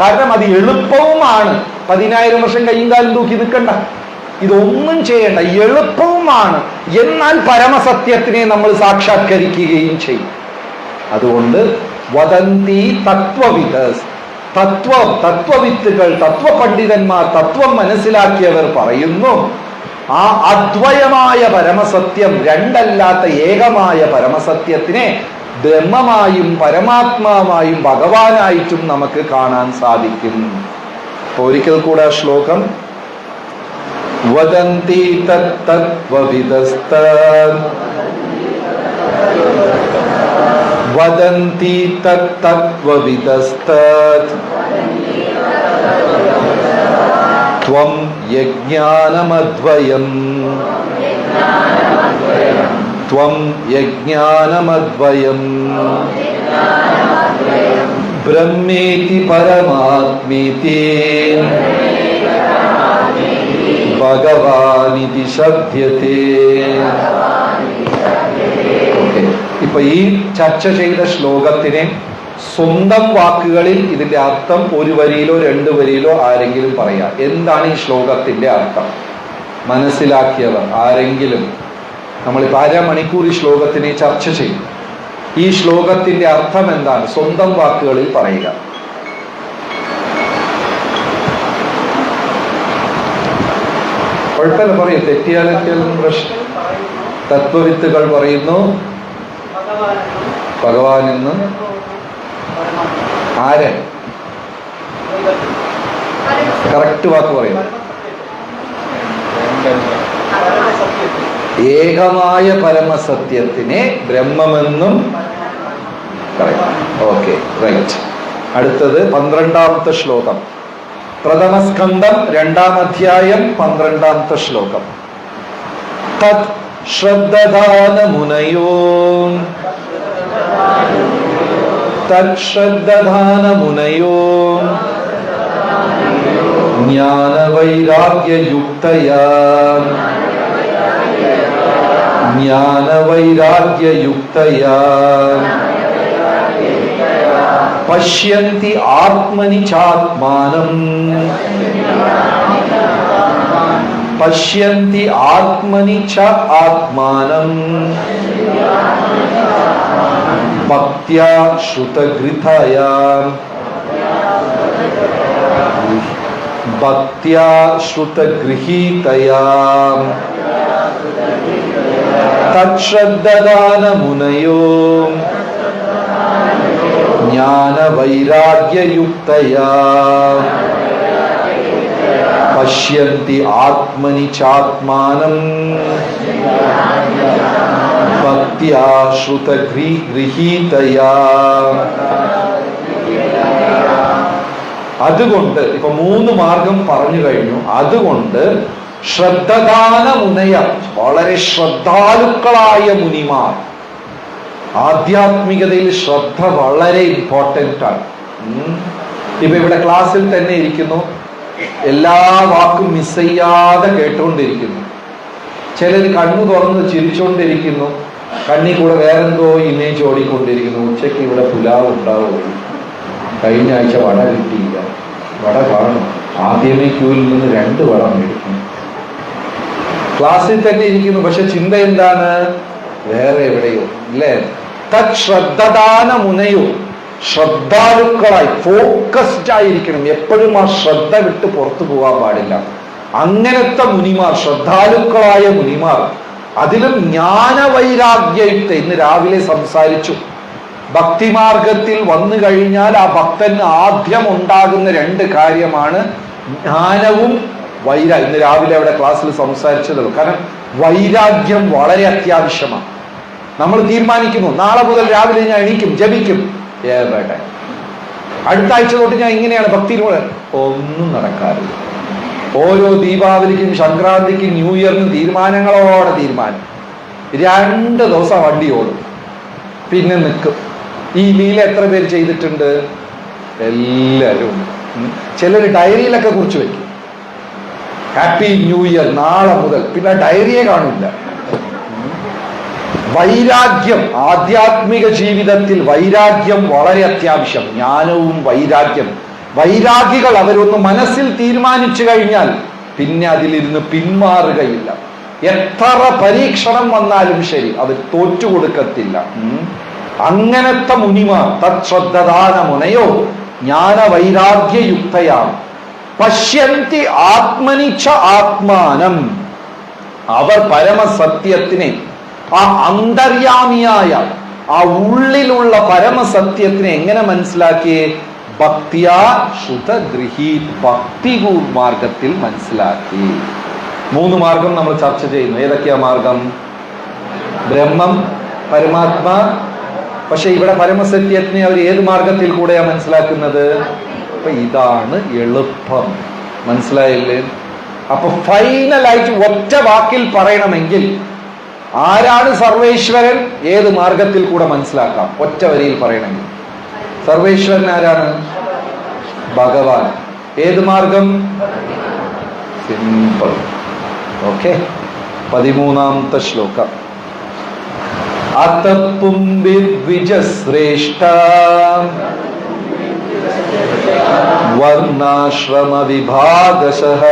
കാരണം അത് എളുപ്പവുമാണ്. 10,000 വർഷം കയ്യും കാലും തൂക്കി നിൽക്കണ്ട, ഇതൊന്നും ചെയ്യണ്ട, എളുപ്പവുമാണ്. എന്നാൽ പരമസത്യത്തിനെ നമ്മൾ സാക്ഷാത്കരിക്കുകയും ചെയ്യും. അതുകൊണ്ട് വദന്തി തത്വവിദസ്, തത്വവിത്തുകൾ, തത്വപണ്ഡിതന്മാർ, തത്വം മനസ്സിലാക്കിയവർ പറയുന്നു, ആ അദ്വയമായ പരമസത്യം, രണ്ടല്ലാത്ത ഏകമായ പരമസത്യത്തിനെ ബ്രഹ്മമായും പരമാത്മാവായും ഭഗവാനായിട്ടും നമുക്ക് കാണാൻ സാധിക്കും. ഒരിക്കൽ കൂടെ ശ്ലോകം. വദന്തി തത്വവിദസ്തത്, വദന്തി തത്വവിദസ്തത്, ത്വം യജ്ഞാനമദ്വയം, ത്വം യജ്ഞാനമദ്വയം, ബ്രഹ്മേതി പരമാത്മേതി ഭഗവാനിതി ശബ്ദത്തെ. ഇപ്പൊ ഈ ചർച്ച ചെയ്ത ശ്ലോകത്തിനെ സ്വന്തം വാക്കുകളിൽ ഇതിന്റെ അർത്ഥം 1 വരിയിലോ 2 വരിയിലോ ആരെങ്കിലും പറയാം. എന്താണ് ഈ ശ്ലോകത്തിന്റെ അർത്ഥം? മനസ്സിലാക്കിയവർ ആരെങ്കിലും? നമ്മളിപ്പോൾ അരമണിക്കൂർ ഈ ശ്ലോകത്തിനെ ചർച്ച ചെയ്യും. ഈ ശ്ലോകത്തിന്റെ അർത്ഥം എന്താണ്? സ്വന്തം വാക്കുകളിൽ പറയുക. കുഴപ്പമില്ല, പറയും. തെറ്റിയാലും പ്രശ്നം. തത്വവിത്തുകൾ പറയുന്നു ഭഗവാൻ എന്ന്. ആര് കറക്റ്റ് വാക്ക് പറയും? ഏകമായ പരമസത്യത്തിനെ ബ്രഹ്മമെന്നും പറയും. Okay, right. അടുത്തത് 12ാമത്തെ ശ്ലോകം. പ്രഥമസ്കന്ധം 2-ാം അധ്യായം 12ാമത്തെ ശ്ലോകം. തത് ശ്രദ്ധാനമുനയോ, തത് ശ്രദ്ധാനമുനയോ ജ്ഞാനവൈരാഗ്യയുക്തയാ, ജ്ഞാനവൈരാഗ്യയുക്തയാ പശ്യന്തി ആത്മനി ചാത്മാനം, പശ്യന്തി ആത്മനി ച ആത്മാനം ഭക്ത്യാ ശ്രുതഗൃഹയാ, ഭക്ത്യാ ശ്രുതഗൃഹീതയാ തശ്രദ്ധാനമുനയോ ജ്ഞാനവൈരാഗ്യയുക്തയാ പശ്യന്തി ആത്മനി ചാത്മാനം ഭക്ത്യാ ശ്രുതഗൃഹീതയാ. അതുകൊണ്ട് ഇപ്പൊ 3 മാർഗം പറഞ്ഞു കഴിഞ്ഞു. അതുകൊണ്ട് ശ്രദ്ധാന മുനയ, വളരെ ശ്രദ്ധാലുക്കളായ മുനിമാർ. ആധ്യാത്മികതയിൽ ശ്രദ്ധ വളരെ ഇമ്പോർട്ടൻ്റ് ആണ്. ഇപ്പൊ ഇവിടെ ക്ലാസ്സിൽ തന്നെ ഇരിക്കുന്നു, എല്ലാ വാക്കും മിസ് ചെയ്യാതെ കേട്ടുകൊണ്ടിരിക്കുന്നു. ചിലർ കണ്ണു തുറന്ന് ചിരിച്ചുകൊണ്ടിരിക്കുന്നു, കണ്ണി കൂടെ വേറെന്തോ ഇമേജ് ഓടിക്കൊണ്ടിരിക്കുന്നു. ഉച്ചയ്ക്ക് ഇവിടെ പുലാവ് ഉണ്ടാവുള്ളൂ, കഴിഞ്ഞ ആഴ്ച വട കിട്ടിയില്ല, വട കാണും, ആദ്യമേ ക്യൂവിൽ നിന്ന് 2 വട മേടിക്കും. ക്ലാസ്സിൽ തന്നെ ഇരിക്കുന്നു, പക്ഷെ ചിന്ത എന്താണ്? വേറെ എവിടെയോ. ഇല്ലേ? തത് ശ്രദ്ധദാന മുനയോ, ശ്രദ്ധാലുക്കളായി ഫോക്കസ്ഡ് ആയിരിക്കണം. എപ്പോഴും ആ ശ്രദ്ധ വിട്ട് പുറത്തു പോകാൻ പാടില്ല. അങ്ങനത്തെ മുനിമാർ, ശ്രദ്ധാലുക്കളായ മുനിമാർ, അതിലും ജ്ഞാനവൈരാഗ്യയുക്ത. ഇന്ന് രാവിലെ സംസാരിച്ചു, ഭക്തിമാർഗത്തിൽ വന്നു കഴിഞ്ഞാൽ ആ ഭക്തന് ആദ്യം ഉണ്ടാകുന്ന 2 കാര്യമാണ് ജ്ഞാനവും വൈരാഗ്യം. ഇന്ന് രാവിലെ അവിടെ ക്ലാസ്സിൽ സംസാരിച്ചതല്ലോ. കാരണം വൈരാഗ്യം വളരെ അത്യാവശ്യമാണ്. നമ്മൾ തീരുമാനിക്കുന്നു, നാളെ മുതൽ രാവിലെ ഞാൻ എണീക്കും, ജപിക്കും. ഏവട്ടെ, അടുത്ത ആഴ്ച തൊട്ട് ഞാൻ ഇങ്ങനെയാണ് ഭക്തിയിലൂടെ. ഒന്നും നടക്കാറില്ല. ഓരോ ദീപാവലിക്കും സംക്രാന്തിക്കും ന്യൂ ഇയറിനും തീരുമാനങ്ങളോടെ തീരുമാനം. 2 ദിവസം വണ്ടി ഓടും, പിന്നെ നിൽക്കും. ഈ ലീല എത്ര പേര് ചെയ്തിട്ടുണ്ട്? എല്ലാവരും. ചിലർ ഡയറിയിലൊക്കെ കുറിച്ച് വെക്കും, ഹാപ്പി ന്യൂ ഇയർ നാളെ മുതൽ. പിന്നെ ഡയറിയെ കാണില്ല. വൈരാഗ്യം, ആധ്യാത്മിക ജീവിതത്തിൽ വൈരാഗ്യം വളരെ അത്യാവശ്യം. ജ്ഞാനവും വൈരാഗ്യം. വൈരാഗികൾ അവരൊന്ന് മനസ്സിൽ തീരുമാനിച്ചു കഴിഞ്ഞാൽ പിന്നെ അതിലിരുന്ന് പിന്മാറുകയില്ല. എത്ര പരീക്ഷണം വന്നാലും ശരി, അവർ തോറ്റുകൊടുക്കത്തില്ല. അങ്ങനത്തെ മുനിമാർ തത് ശ്രദ്ധദാന മുനയോ ജ്ഞാനവൈരാഗ്യയുക്തയാണ്. പശ്യന്തി ആത്മനിച്ച ആത്മാനം. അവർ പരമസത്യത്തിനെ, ആ അന്തര്യാമിയായ ആ ഉള്ളിലുള്ള പരമസത്യത്തിനെ എങ്ങനെ മനസ്സിലാക്കിയേ? ഭക്തിയാ ശ്രുതഗൃഹീ, ഭക്തി മാർഗത്തിൽ മനസ്സിലാക്കി. 3 മാർഗം നമ്മൾ ചർച്ച ചെയ്യുന്നു. ഏതൊക്കെയാ മാർഗം? ബ്രഹ്മം, പരമാത്മാ. പക്ഷെ ഇവിടെ പരമസത്യത്തിനെ അവർ ഏത് മാർഗത്തിൽ കൂടെയാ മനസ്സിലാക്കുന്നത്? അപ്പൊ ഇതാണ് എളുപ്പം. മനസ്സിലായില്ലേ? അപ്പൊ ഫൈനലായിട്ട് ഒറ്റ വാക്കിൽ പറയണമെങ്കിൽ ആരാണ് സർവേശ്വരൻ, ഏത് മാർഗത്തിൽ കൂടെ മനസ്സിലാക്കാം? ഒറ്റ വരിയിൽ പറയണമെങ്കിൽ സർവേശ്വരൻ ആരാണ്? ഭഗവാൻ. ഏത് മാർഗം? സിമ്പിൾ. ഓക്കെ. 13ാമത്തെ ശ്ലോകം. അതപുംബിർവിജശ്രേഷ്ഠ വർണ്ണാശ്രമ വിഭാഗശഃ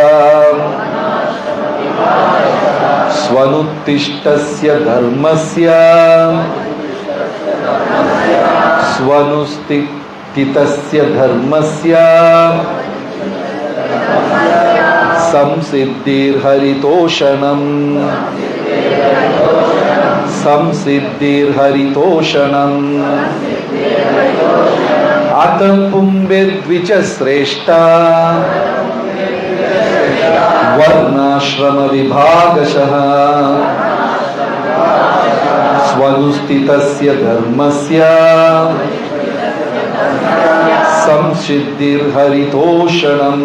സ്വനുത്തിഷ്ഠസ്യ ധർമ്മസ്യ സ്വനുസ്ഥിതസ്യ ധർമ്മസ്യ സംസിദ്ധിർഹരിതോഷണം സംസിദ്ധിർഹരിതോഷണം. അതപുംബിർവിജശ്രേഷ്ഠ വർണ്ണാശ്രമ വിഭാഗശഃ സ്വനുസ്ഥിതസ്യ ധർമ്മസ്യ സംസിദ്ധിർഹരിതോഷണം.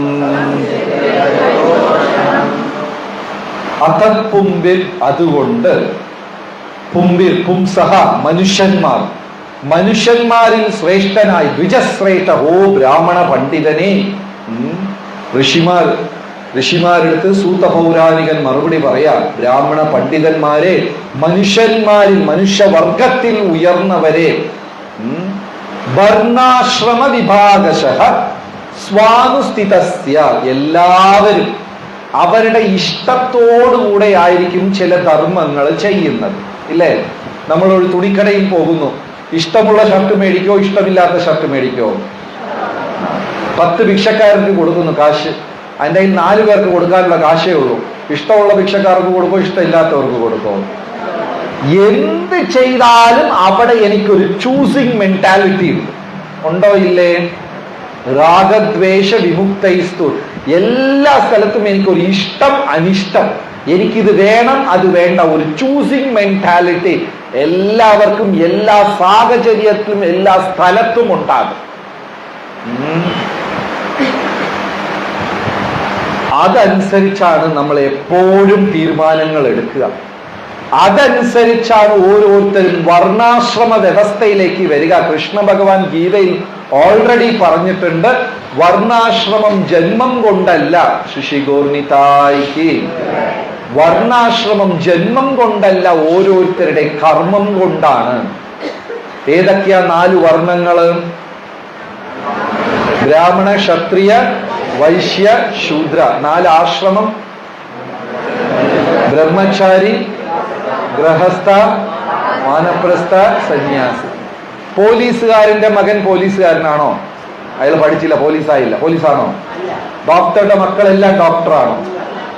അതപുംബിർ, അതുകൊണ്ട്. പുംബിർ, പുംസഹ, മനുഷ്യന്മാർ. മനുഷ്യന്മാരിൽ ശ്രേഷ്ഠനായി, ദ്വിജശ്രേഷ്ഠ, ഓ ബ്രാഹ്മണ പണ്ഡിതനെ. ഋഷിമാരെടുത്ത് സൂത പൗരാണികൻ മറുപടി പറയാ, ബ്രാഹ്മണ പണ്ഡിതന്മാരെ, മനുഷ്യന്മാരിൽ, മനുഷ്യവർഗത്തിൽ ഉയർന്നവരെ. വർണ്ണാശ്രമ വിഭാഗശഃ സ്വാനുസ്ഥിതസ്യ, എല്ലാവരും അവരുടെ ഇഷ്ടത്തോടുകൂടെ ആയിരിക്കും ചില ധർമ്മങ്ങൾ ചെയ്യുന്നത്. ഇല്ലേ? നമ്മളൊരു തുണിക്കടയിൽ പോകുന്നു, ഇഷ്ടമുള്ള ഷർട്ട് മേടിക്കോ, ഇഷ്ടമില്ലാത്ത ഷർട്ട് മേടിക്കോ? 10 ഭിക്ഷക്കാർക്ക് കൊടുക്കുന്നു കാശ്, അതിൻ്റെ കയ്യിൽ 4 പേർക്ക് കൊടുക്കാനുള്ള കാശേ ഉള്ളൂ. ഇഷ്ടമുള്ള ഭിക്ഷക്കാർക്ക് കൊടുക്കോ, ഇഷ്ടമില്ലാത്തവർക്ക് കൊടുക്കോ? എന്ത് ചെയ്താലും അവിടെ എനിക്കൊരു ചൂസിങ് മെന്റാലിറ്റി ഉണ്ട്. ഉണ്ടോ ഇല്ലേ? രാഗദ്വേഷ വിമുക്തൈസ്തു. എല്ലാ സ്ഥലത്തും എനിക്കൊരു ഇഷ്ടം അനിഷ്ടം, എനിക്കിത് വേണം അത് വേണ്ട, ഒരു ചൂസിങ് മെന്റാലിറ്റി എല്ലാവർക്കും എല്ലാ സാഹചര്യത്തിലും എല്ലാ സ്ഥലത്തും ഉണ്ടാകും. അതനുസരിച്ചാണ് നമ്മൾ എപ്പോഴും തീരുമാനങ്ങൾ എടുക്കുക. അതനുസരിച്ചാണ് ഓരോരുത്തരും വർണ്ണാശ്രമ വ്യവസ്ഥയിലേക്ക് വരിക. കൃഷ്ണ ഭഗവാൻ ഗീതയിൽ ഓൾറെഡി പറഞ്ഞിട്ടുണ്ട്. വർണ്ണാശ്രമം ജന്മം കൊണ്ടല്ല. ശുഷിഗോർണിതായിക്ക് വർണ്ണാശ്രമം ജന്മം കൊണ്ടല്ല, ഓരോരുത്തരുടെ കർമ്മം കൊണ്ടാണ്. ഏതൊക്കെയാ 4 വർണ്ണങ്ങള്? ബ്രാഹ്മണ, ക്ഷത്രിയ, വൈശ്യ, ശൂദ്ര. 4 ആശ്രമം. ബ്രഹ്മചാരി, ഗൃഹസ്ഥ, വാനപ്രസ്ഥ, സന്യാസി. പോലീസുകാരന്റെ മകൻ പോലീസുകാരനാണോ? അയാൾ പഠിച്ചില്ല, പോലീസായില്ല. പോലീസാണോ? ഡോക്ടറുടെ മക്കളെല്ലാം ഡോക്ടറാണോ?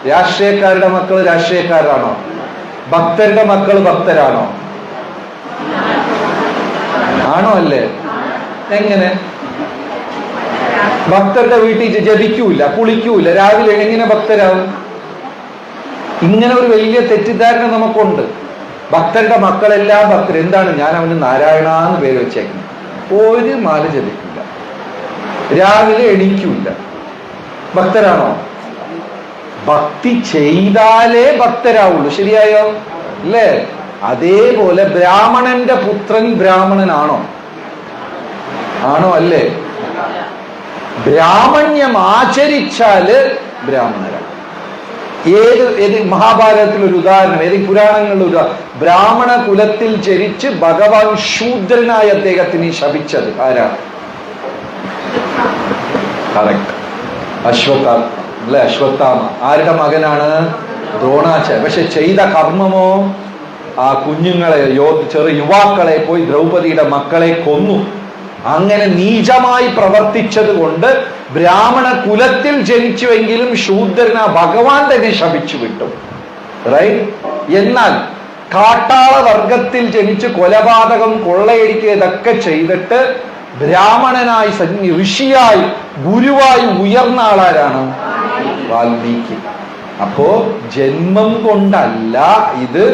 രാഷ്ട്രീയക്കാരുടെ മക്കൾ രാഷ്ട്രീയക്കാരാണോ? ഭക്തരുടെ മക്കൾ ഭക്തരാണോ? ആണോ? അല്ലേ? എങ്ങനെ? ഭക്തരുടെ വീട്ടിൽ ജപിക്കൂല, കുളിക്കൂല, രാവിലെ എങ്ങനെ ഭക്തരാവും? ഇങ്ങനെ ഒരു വലിയ തെറ്റിദ്ധാരണ നമുക്കുണ്ട്. ഭക്തരുടെ മക്കളെല്ലാം ഭക്തർ. എന്താണ്? ഞാൻ അവന് നാരായണ എന്ന് പേര് വെച്ചേക്കുന്നു. ഒരു മാല ജപിക്കില്ല, രാവിലെ എണീക്കൂല. ഭക്തരാണോ? ഭക്തി ചെയ്താലേ ഭക്തരാവുള്ളൂ. ശരിയായോ? അല്ലേ? അതേപോലെ ബ്രാഹ്മണന്റെ പുത്രൻ ബ്രാഹ്മണനാണോ? ആണോ? അല്ലേ? ബ്രാഹ്മണ്യം ആചരിച്ചാല് ബ്രാഹ്മണരാണ്. ഏത് മഹാഭാരതത്തിൽ ഒരു ഉദാഹരണം, ഏത് പുരാണങ്ങളിൽ ഒരു ബ്രാഹ്മണ കുലത്തിൽ ജനിച്ച് ഭഗവാൻ ശൂദ്രനായ അദ്ദേഹത്തിന് ശപിച്ചത് ആരാണ്? കറക്റ്റ്, അശ്വത്ഥാമ. അല്ലെ? അശ്വത്ഥാമ ആരുടെ മകനാണ്? ദ്രോണാചാര്യ. പക്ഷെ ചെയ്ത കർമ്മമോ? ആ കുഞ്ഞുങ്ങളെ, ചെറു യുവാക്കളെ പോയി ദ്രൗപദിയുടെ മക്കളെ കൊന്നു. അങ്ങനെ നീചമായി പ്രവർത്തിച്ചത് കൊണ്ട് ബ്രാഹ്മണ കുലത്തിൽ ജനിച്ചുവെങ്കിലും ശൂദ്രന ഭഗവാൻ തന്നെ ശപിച്ചു വിട്ടു. റൈറ്റ്? എന്നാൽ കാട്ടാള വർഗത്തിൽ ജനിച്ച് കൊലപാതകം, കൊള്ളയടിക്കുക ഇതൊക്കെ ചെയ്തിട്ട് ബ്രാഹ്മണനായി ഋഷിയായി ഗുരുവായി ഉയർന്ന ആളാരാണ്? വാൽമീകി. അപ്പോ ജന്മം കൊണ്ടല്ല, ഇത്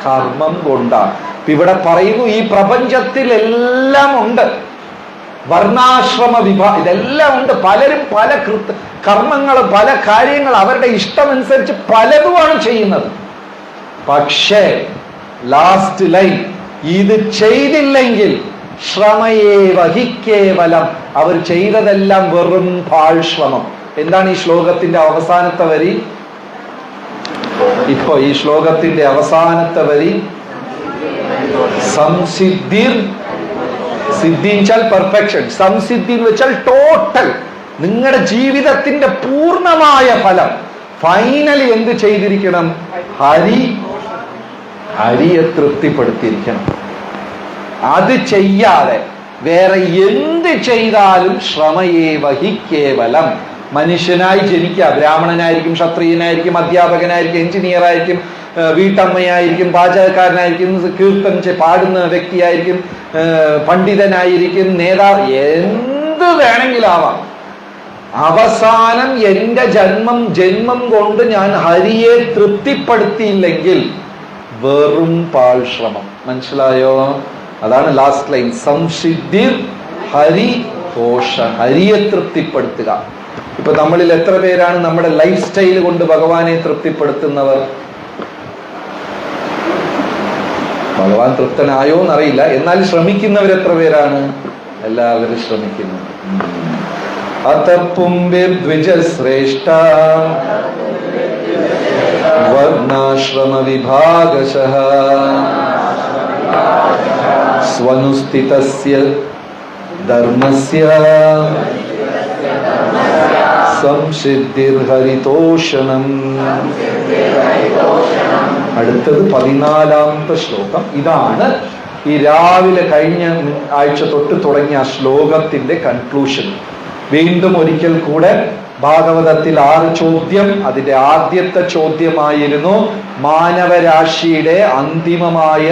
കർമ്മം കൊണ്ടാണ്. ഇവിടെ പറയുന്നു ഈ പ്രപഞ്ചത്തിൽ എല്ലാം ഉണ്ട്. വർണ്ണാശ്രമ ഇതെല്ലാം ഉണ്ട്. പലരും പല കർമ്മങ്ങൾ, പല കാര്യങ്ങൾ അവരുടെ ഇഷ്ടമനുസരിച്ച് പലതുമാണ് ചെയ്യുന്നത്. പക്ഷേ ലാസ്റ്റ് ലൈൻ, ഇത് ചെയ്തില്ലെങ്കിൽ ശ്രമയേ വഹിക്കേവലം, അവർ ചെയ്തതെല്ലാം വെറും പാഴ്ശ്രമം. എന്താണ് ഈ ശ്ലോകത്തിന്റെ അവസാനത്തെ വരി? ഇപ്പൊ ഈ ശ്ലോകത്തിന്റെ അവസാനത്തെ വരി സംസിദ്ധിർ, സിദ്ധി വെച്ചാൽ പെർഫെക്ഷൻ, സംസിദ്ധി എന്ന് വെച്ചാൽ ടോട്ടൽ, നിങ്ങളുടെ ജീവിതത്തിന്റെ പൂർണ്ണമായ ഫലം. ഫൈനലി എന്ത് ചെയ്തിരിക്കണം? ഹരിയെ തൃപ്തിപ്പെടുത്തിയിരിക്കണം. അത് ചെയ്യാതെ വേറെ എന്ത് ചെയ്താലും ശ്രമയേ വഹിക്കേവലം. മനുഷ്യനായി ജനിക്കുക, ബ്രാഹ്മണനായിരിക്കും, ക്ഷത്രിയനായിരിക്കും, അധ്യാപകനായിരിക്കും, എഞ്ചിനീയർ ആയിരിക്കും, വീട്ടമ്മയായിരിക്കും, പാചകക്കാരനായിരിക്കും, കീർത്തനം പാടുന്ന വ്യക്തിയായിരിക്കും, പണ്ഡിതനായിരിക്കും, നേതാവ്, എന്ത് വേണമെങ്കിലാവാം. അവസാനം എന്റെ ജന്മം കൊണ്ട് ഞാൻ ഹരിയെ തൃപ്തിപ്പെടുത്തിയില്ലെങ്കിൽ വെറും പാഴ്ശ്രമം. മനസ്സിലായോ? അതാണ് ലാസ്റ്റ് ലൈൻ. സംസിദ്ധിർ ഹരി ഘോഷ, ഹരിയെ തൃപ്തിപ്പെടുത്തുക. ഇപ്പൊ നമ്മളിൽ എത്ര പേരാണ് നമ്മുടെ ലൈഫ് സ്റ്റൈൽ കൊണ്ട് ഭഗവാനെ തൃപ്തിപ്പെടുത്തുന്നവർ? ഭഗവാൻ തൃപ്തനായോ എന്നറിയില്ല, എന്നാൽ ശ്രമിക്കുന്നവർ എത്ര പേരാണ്? എല്ലാവരും ശ്രമിക്കുന്നു. അതപുംബിർദ്വിജശ്രേഷ്ഠ വർണ്ണാശ്രമ വിഭാഗശഃ സ്വനുസ്ഥിതസ്യ ധർമ്മസ്യ സംസിദ്ധിർഹരിതോഷണം. അടുത്തത് 14ാമത്തെ ശ്ലോകം. ഇതാണ് ഈ രാവിലെ കഴിഞ്ഞ ആഴ്ച തൊട്ട് തുടങ്ങിയ ആ ശ്ലോകത്തിന്റെ കൺക്ലൂഷൻ. വീണ്ടും ഒരിക്കൽ കൂടെ ഭാഗവതത്തിൽ 6 ചോദ്യം. അതിന്റെ ആദ്യത്തെ ചോദ്യമായിരുന്നു മാനവരാശിയുടെ അന്തിമമായ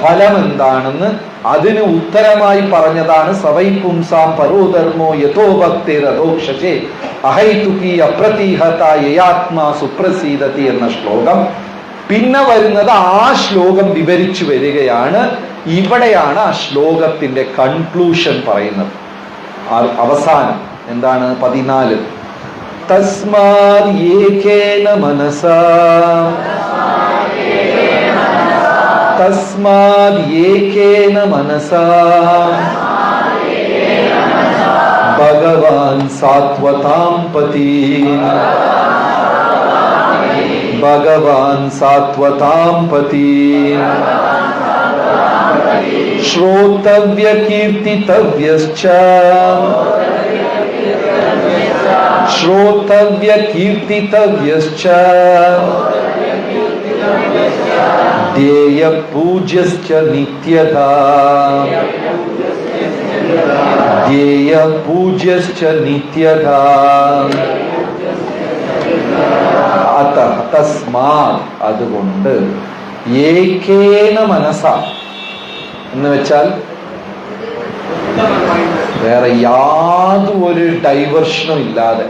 ഫലം എന്താണെന്ന്. അതിന് ഉത്തരമായി പറഞ്ഞതാണ് സവൈ പുംസാം പരോധർമ്മോ യഥോ ഭക്തിരധോക്ഷേ അഹൈതുകി അപ്രതീഹത യയാത്മാ സുപ്രസീദതി എന്ന ശ്ലോകം. പിന്നെ വരുന്നത് ആ ശ്ലോകം വിവരിച്ചു വരികയാണ്. ഇവിടെയാണ് ആ ശ്ലോകത്തിന്റെ കൺക്ലൂഷൻ പറയുന്നത്. അവസാനം എന്താണ്? 14. തസ്മാദ് ഏകേന മനസാ, തസ്മാദ് ഏകേന മനസാ സാത്വതാം പതി, ഭഗവാൻ സാത്വതാം പതി. ശ്രോതവ്യ കീർത്തിതവ്യശ്ച, ശ്രോതവ്യ കീർത്തിതവ്യശ്ച, ധ്യേയ പൂജ്യശ്ച നിത്യതാ, ധ്യേയ പൂജ്യശ്ച നിത്യതാ. അതഃ തസ്മാത് അതുകൊണ്ട്, ഏകേന മനസാ എന്ന് വെച്ചാൽ വേറെ യാതൊരു ഡൈവേർഷനും ഇല്ലാതെ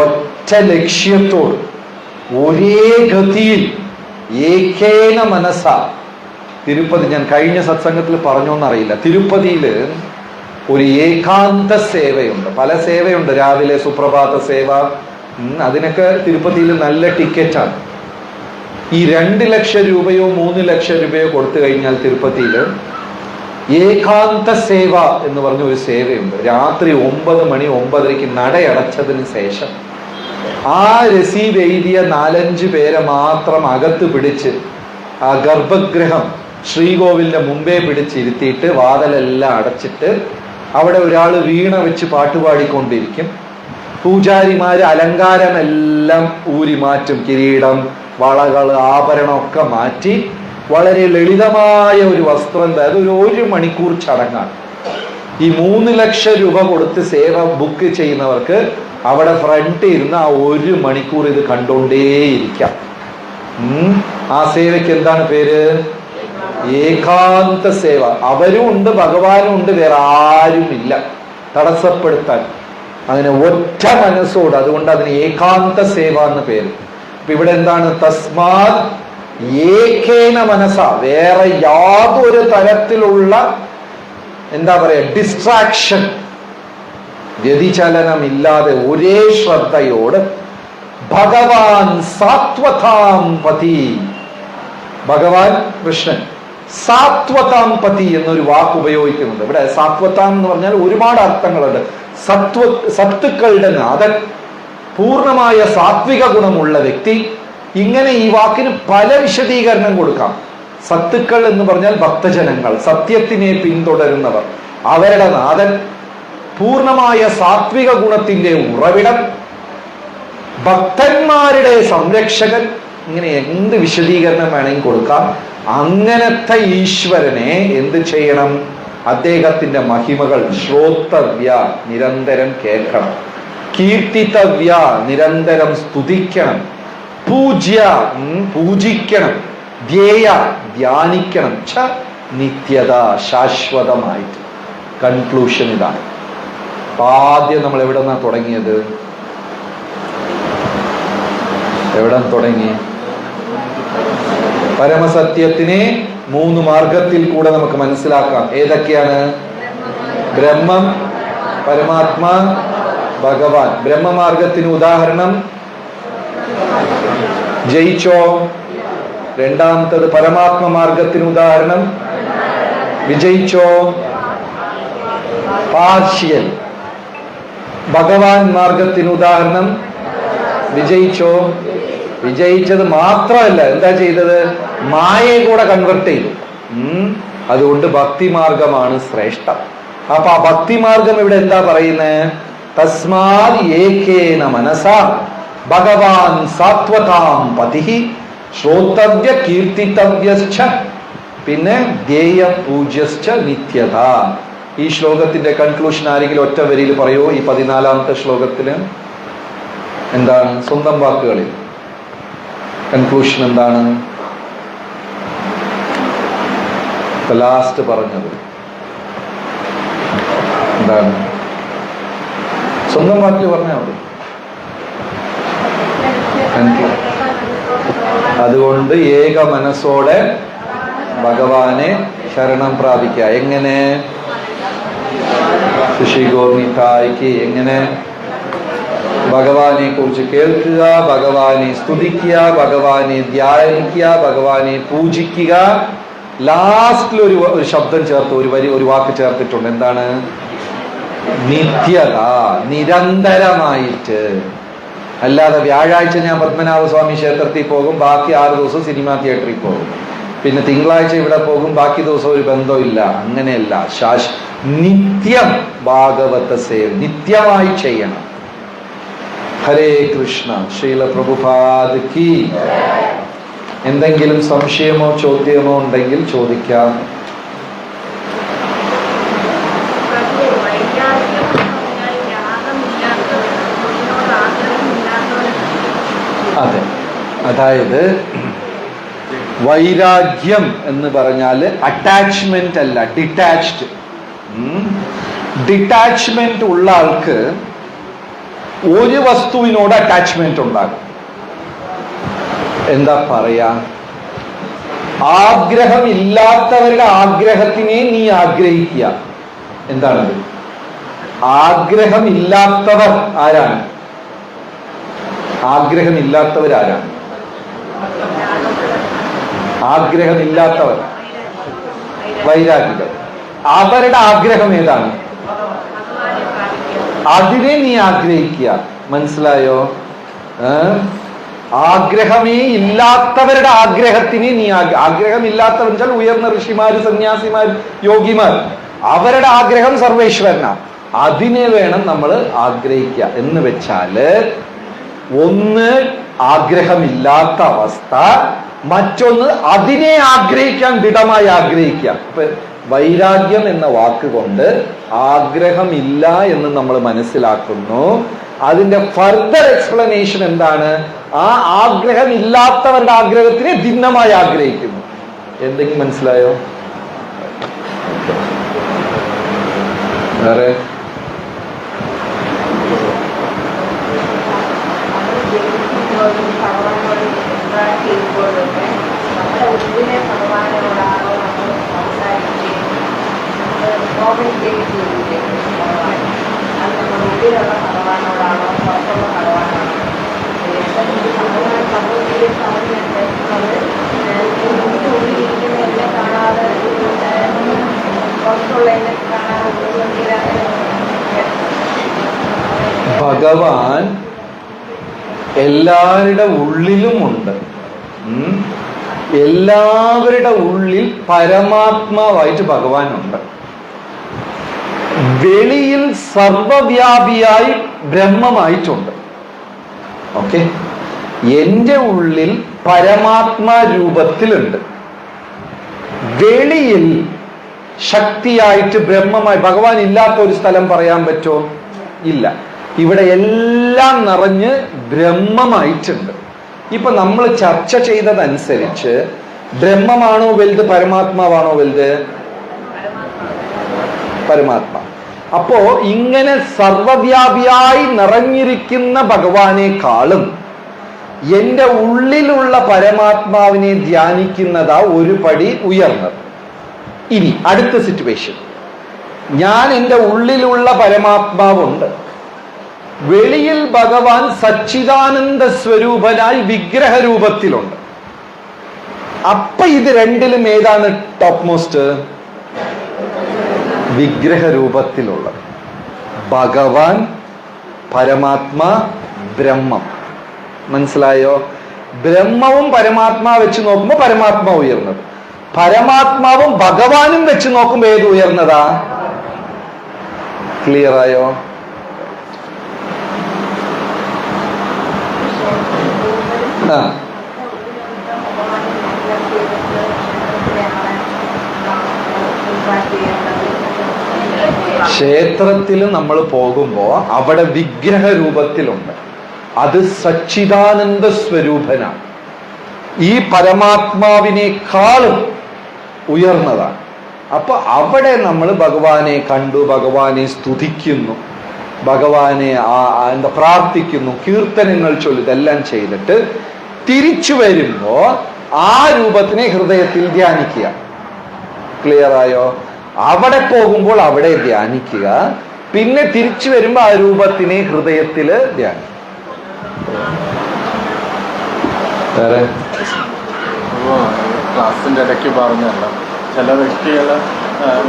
ഒറ്റ ലക്ഷ്യത്തോട് ഒരേ ഗതിയിൽ ഏകേന മനസ്സ. തിരുപ്പതി ഞാൻ കഴിഞ്ഞ സത്സംഗത്തിൽ പറഞ്ഞോന്നറിയില്ല, തിരുപ്പതിയിൽ ഒരു ഏകാന്ത സേവയുണ്ട്. പല സേവയുണ്ട്, രാവിലെ സുപ്രഭാത സേവ, അതിനൊക്കെ തിരുപ്പതിയിൽ നല്ല ടിക്കറ്റാണ്. ഈ 2 ലക്ഷം രൂപയോ 3 ലക്ഷം രൂപയോ കൊടുത്തു കഴിഞ്ഞാൽ തിരുപ്പതിയിൽ ഏകാന്ത സേവ എന്ന് പറഞ്ഞ ഒരു സേവയുണ്ട്. രാത്രി 9 മണി 9:30 നടയടച്ചതിന് ശേഷം ആ രസീത് എഴുതിയ 4-5 പേരെ മാത്രം അകത്ത് പിടിച്ച് ആ ഗർഭഗൃഹം ശ്രീകോവിലിന്റെ മുമ്പേ പിടിച്ചിരുത്തിയിട്ട് വാതിലെല്ലാം അടച്ചിട്ട് അവിടെ ഒരാൾ വീണ വെച്ച് പാട്ടുപാടിക്കൊണ്ടിരിക്കും. പൂജാരിമാര് അലങ്കാരമെല്ലാം ഊരി മാറ്റും, കിരീടം, വളകൾ, ആഭരണമൊക്കെ മാറ്റി വളരെ ലളിതമായ ഒരു വസ്ത്രം, അതൊരു 1 മണിക്കൂർ ചടങ്ങാണ്. ഈ 3 ലക്ഷം രൂപ കൊടുത്ത് സേവ ബുക്ക് ചെയ്യുന്നവർക്ക് അവിടെ ഫ്രണ്ട് ഇരുന്ന് ആ 1 മണിക്കൂർ ഇത് കണ്ടോണ്ടേയിരിക്കാം. ആ സേവയ്ക്ക് എന്താണ് പേര്? ഏകാന്ത സേവ. അവരും ഉണ്ട്, ഭഗവാനും ഉണ്ട്, വേറെ ആരുമില്ല തടസ്സപ്പെടുത്താൻ. അതിന് ഒറ്റ മനസ്സോട്, അതുകൊണ്ട് അതിന് ഏകാന്ത സേവ എന്ന് പേര്. അപ്പൊ ഇവിടെ എന്താണ്? തസ്മാത് ഏകേന മനസ, വേറെ യാതൊരു തരത്തിലുള്ള എന്താ പറയാ ഡിസ്ട്രാക്ഷൻ, വ്യതിചലനമില്ലാതെ ഒരേ ശ്രദ്ധയോട് ഭഗവാൻ സാത്വതാം പതി, ഭഗവാൻ കൃഷ്ണൻ സാത്വതാം പതി എന്നൊരു വാക്ക് ഉപയോഗിക്കുന്നുണ്ട്. ഇവിടെ സാത്വതാം എന്ന് പറഞ്ഞാൽ ഒരുപാട് അർത്ഥങ്ങളുണ്ട്. സത്തുക്കളുടെ നാഥൻ, പൂർണ്ണമായ സാത്വിക ഗുണമുള്ള വ്യക്തി. ഇങ്ങനെ ഈ വാക്കിന് പല വിശദീകരണം കൊടുക്കാം. സത്തുക്കൾ എന്ന് പറഞ്ഞാൽ ഭക്തജനങ്ങൾ, സത്യത്തിനെ പിന്തുടരുന്നവർ, അവരുടെ നാഥൻ, പൂർണ്ണമായ സാത്വിക ഗുണത്തിന്റെ ഉറവിടം, ഭക്തന്മാരുടെ സംരക്ഷകൻ. ഇങ്ങനെ എന്ത് വിശദീകരണം വേണമെങ്കിൽ കൊടുക്കാം. അങ്ങനത്തെ ഈശ്വരനെ എന്ത് ചെയ്യണം? അദ്ദേഹത്തിന്റെ മഹിമകൾ ശ്രോതവ്യ, നിരന്തരം കേൾക്കണം. കീർത്തിതവ്യ, നിരന്തരം സ്തുതിക്കണം. പൂജ്യ, പൂജിക്കണം. ധ്യേയ, ധ്യാനിക്കണം. ച നിത്യത, ശാശ്വതമായിട്ട്. കൺക്ലൂഷൻ ഇതാണ്. ആദ്യം നമ്മൾ എവിടെ നിന്നാണ് തുടങ്ങിയത്? എവിടെ തുടങ്ങി? പരമസത്യത്തിനെ 3 മാർഗത്തിൽ കൂടെ നമുക്ക് മനസ്സിലാക്കാം. ഏതൊക്കെയാണ്? ബ്രഹ്മം, പരമാത്മാ, ഭഗവാൻ. ബ്രഹ്മമാർഗത്തിന് ഉദാഹരണം ജയിച്ചോ? രണ്ടാമത്തത് പരമാത്മ മാർഗത്തിന് ഉദാഹരണം വിജയിച്ചോ? പാർഷ്യൽ. ഭഗവാൻ മാർഗത്തിന് ഉദാഹരണം വിജയിച്ചോ? വിജയിച്ചത് മാത്രമല്ല, എന്താ ചെയ്തത്? മായയെ കൂടെ കൺവെർട്ട് ചെയ്തു. അതുകൊണ്ട് ഭക്തിമാർഗമാണ് ശ്രേഷ്ഠം. അപ്പൊ ആ ഭക്തിമാർഗം ഇവിടെ എന്താ പറയുന്നത്? തസ്മാത് ഏകേന മനസാ ഭഗവാൻ സാത്വതാം പതി, ശ്രോതവ്യ കീർത്തിതവ്യശ്ച, പിന്നെ ധ്യേയ പൂജ്യശ്ച നിത്യത. ഈ ശ്ലോകത്തിന്റെ കൺക്ലൂഷൻ ആരെങ്കിലും ഒറ്റ വരിയിൽ പറയോ? ഈ 14ാമത്തെ ശ്ലോകത്തില് എന്താണ്? സ്വന്തം വാക്കുകളിൽ കൺക്ലൂഷൻ എന്താണ്? ലാസ്റ്റ് പറഞ്ഞത് എന്താണ്? സ്വന്തം വാക്കിൽ പറഞ്ഞാൽ മതി. അതുകൊണ്ട് ഏക മനസ്സോടെ ഭഗവാനെ ശരണം പ്രാപിക്കുക. എങ്ങനെ? ശുശിഗോർണിതായ്ക്ക് എങ്ങനെ? ഭഗവാനെ കുറിച്ച് കേൾക്കുക, ഭഗവാനെ സ്തുതിക്കുക, ഭഗവാനെ ധ്യാനിക്കുക, ഭഗവാനെ പൂജിക്കുക. ലാസ്റ്റിൽ ഒരു ശബ്ദം ചേർത്ത്, ഒരു വാക്ക് ചേർത്തിട്ടുണ്ട്. എന്താണ്? നിത്യത, നിരന്തരമായിട്ട്. അല്ലാതെ വ്യാഴാഴ്ച ഞാൻ പത്മനാഭസ്വാമി ക്ഷേത്രത്തിൽ പോകും, ബാക്കി 6 ദിവസം സിനിമാ തിയേറ്ററിൽ പോകും, പിന്നെ തിങ്കളാഴ്ച ഇവിടെ പോകും, ബാക്കി ദിവസം ഒരു ബന്ധമില്ല. അങ്ങനെയല്ല. നിത്യം ഭാഗവത സേവ നിത്യമായി ചെയ്യണം. ഹരേ കൃഷ്ണ. ശ്രീല പ്രഭുപാദ് കി. എന്തെങ്കിലും സംശയമോ ചോദ്യമോ ഉണ്ടെങ്കിൽ ചോദിക്കാം. അതെ, അതായത് വൈരാഗ്യം എന്ന് പറഞ്ഞാൽ അറ്റാച്ച്മെന്റ് അല്ല, ഡിറ്റാച്ച്ഡ്. ഡിറ്റാച്ച്മെന്റ് ഉള്ള ആൾക്ക് ഒരു വസ്തുവിനോട് അറ്റാച്ച്മെന്റ് ഉണ്ടാകും. എന്താ പറയാ, ആഗ്രഹമില്ലാത്തവരുടെ ആഗ്രഹത്തിനെ നീ ആഗ്രഹിക്കുക. എന്താണത്? ആഗ്രഹമില്ലാത്തവർ ആരാണ്? ആഗ്രഹമില്ലാത്തവരാരാണ്? ആഗ്രഹമില്ലാത്തവർ വൈരാഗ്യം. അവരുടെ ആഗ്രഹം ഏതാണ്? അതിനെ നീ ആഗ്രഹിക്കുക. മനസ്സിലായോ? ആഗ്രഹമേ ഇല്ലാത്തവരുടെ ആഗ്രഹത്തിനെ നീ ആഗ്രഹമില്ലാത്തവർ വെച്ചാൽ ഉയർന്ന ഋഷിമാര്, സന്യാസിമാർ, യോഗിമാർ, അവരുടെ ആഗ്രഹം സർവേശ്വരനാ. അതിനെ വേണം നമ്മൾ ആഗ്രഹിക്കുക. എന്ന് വെച്ചാല് ഒന്ന് ആഗ്രഹമില്ലാത്ത അവസ്ഥ, മറ്റൊന്ന് അതിനെ ആഗ്രഹിക്കാൻ ദൃഢമായി ആഗ്രഹിക്കുക. ഇപ്പൊ വൈരാഗ്യം എന്ന വാക്കുകൊണ്ട് ആഗ്രഹമില്ല എന്ന് നമ്മൾ മനസ്സിലാക്കുന്നു. അതിന്റെ ഫർദർ എക്സ്പ്ലനേഷൻ എന്താണ്? ആ ആഗ്രഹമില്ലാത്തവരുടെ ആഗ്രഹത്തിനെ ഭിന്നമായി ആഗ്രഹിക്കുന്നു. എന്തെങ്കിലും മനസ്സിലായോ? വേറെ ഭഗവാൻ എല്ലാവരുടെ ഉള്ളിലുമുണ്ട്. എല്ലാവരുടെ ഉള്ളിൽ പരമാത്മാവായിട്ട് ഭഗവാനുണ്ട്. വെളിയിൽ സർവവ്യാപിയായി ബ്രഹ്മമായിട്ടുണ്ട്. ഓക്കെ, എന്റെ ഉള്ളിൽ പരമാത്മാ രൂപത്തിലുണ്ട്. വെളിയിൽ ശക്തിയായിട്ട് ബ്രഹ്മമായി ഭഗവാൻ ഇല്ലാത്ത ഒരു സ്ഥലം പറയാൻ പറ്റുമോ? ഇല്ല. ഇവിടെ എല്ലാം നിറഞ്ഞ് ബ്രഹ്മമായിട്ടുണ്ട്. ഇപ്പൊ നമ്മൾ ചർച്ച ചെയ്തതനുസരിച്ച് ബ്രഹ്മമാണോ വലുത്, പരമാത്മാവാണോ വലുത്? പരമാത്മാ. അപ്പോ ഇങ്ങനെ സർവവ്യാപിയായി നിറഞ്ഞിരിക്കുന്ന ഭഗവാനേക്കാളും എന്റെ ഉള്ളിലുള്ള പരമാത്മാവിനെ ധ്യാനിക്കുന്നതാ ഒരു പടി ഉയർന്നത്. ഇനി അടുത്ത സിറ്റുവേഷൻ, ഞാൻ എൻ്റെ ഉള്ളിലുള്ള പരമാത്മാവുണ്ട്, വെളിയിൽ ഭഗവാൻ സച്ചിദാനന്ദ സ്വരൂപനായി വിഗ്രഹ രൂപത്തിലുണ്ട്. അപ്പൊ ഇത് രണ്ടിലും ഏതാണ് ടോപ്പ് മോസ്റ്റ്? വിഗ്രഹ രൂപത്തിലുള്ളത്. ഭഗവാൻ, പരമാത്മാ, ബ്രഹ്മം. മനസ്സിലായോ? ബ്രഹ്മവും പരമാത്മാ വെച്ച് നോക്കുമ്പോൾ പരമാത്മാ ഉയർന്നത്, പരമാത്മാവും ഭഗവാനും വെച്ച് നോക്കുമ്പോൾ ഏത് ഉയർന്നതാ? ക്ലിയർ ആയോ? ക്ഷേത്രത്തിൽ നമ്മൾ പോകുമ്പോ അവിടെ വിഗ്രഹ രൂപത്തിലുണ്ട്, അത് സച്ചിദാനന്ദ സ്വരൂപനാണ്. ഈ പരമാത്മാവിനേക്കാളും ഉയർന്നതാണ്. അപ്പൊ അവിടെ നമ്മൾ ഭഗവാനെ കണ്ടു, ഭഗവാനെ സ്തുതിക്കുന്നു, ഭഗവാനെ പ്രാർത്ഥിക്കുന്നു, കീർത്തനങ്ങൾ ചൊല്ലി, ഇതെല്ലാം ചെയ്തിട്ട് തിരിച്ചു വരുമ്പോ ആ രൂപത്തിനെ ഹൃദയത്തിൽ ധ്യാനിക്കുക. ക്ലിയർ ആയോ? അവിടെ പോകുമ്പോൾ അവിടെ ധ്യാനിക്കുക, പിന്നെ തിരിച്ചു വരുമ്പോ ആ രൂപത്തിനെ ഹൃദയത്തില് ധ്യാനിക്കുക. ക്ലാസിന്റെ ഇടയ്ക്ക് പറഞ്ഞല്ല, ചില വ്യക്തികൾ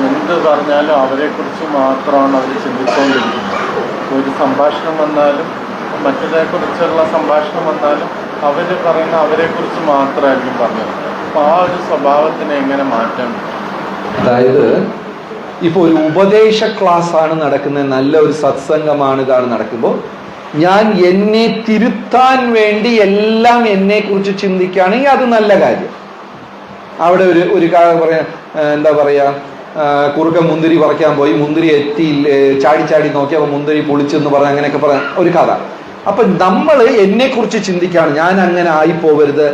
എന്ത് പറഞ്ഞാലും അവരെക്കുറിച്ച് മാത്രമാണ് അവർ ചിന്തിച്ചുകൊണ്ടിരിക്കുന്നത്. ഒരു സംഭാഷണം വന്നാലും മറ്റൊരാളെക്കുറിച്ചുള്ള സംഭാഷണം വന്നാലും അവർ പറയുന്ന അവരെക്കുറിച്ച് മാത്രമായിരിക്കും പറഞ്ഞത്. അപ്പോൾ ആ ഒരു സ്വഭാവത്തിനെ എങ്ങനെ മാറ്റാൻ പറ്റും? അതായത് ഇപ്പൊ ഒരു ഉപദേശ ക്ലാസ് ആണ് നടക്കുന്നത്, നല്ല ഒരു സത്സംഗമാണ് ഇതാണ് നടക്കുമ്പോൾ ഞാൻ എന്നെ തിരുത്താൻ വേണ്ടി എല്ലാം എന്നെ കുറിച്ച് ചിന്തിക്കുകയാണെങ്കിൽ അത് നല്ല കാര്യം. അവിടെ ഒരു പറയാ എന്താ പറയാ, കുറുക്ക മുന്തിരി പറിക്കാൻ പോയി, മുന്തിരി ചാടി ചാടി നോക്കിയപ്പോൾ മുന്തിരി പൊളിച്ചെന്ന് പറഞ്ഞ അങ്ങനെയൊക്കെ പറയാൻ ഒരു കഥ. അപ്പൊ നമ്മൾ എന്നെ കുറിച്ച് ചിന്തിക്കുകയാണ്, ഞാൻ അങ്ങനെ ആയി പോവരുത്,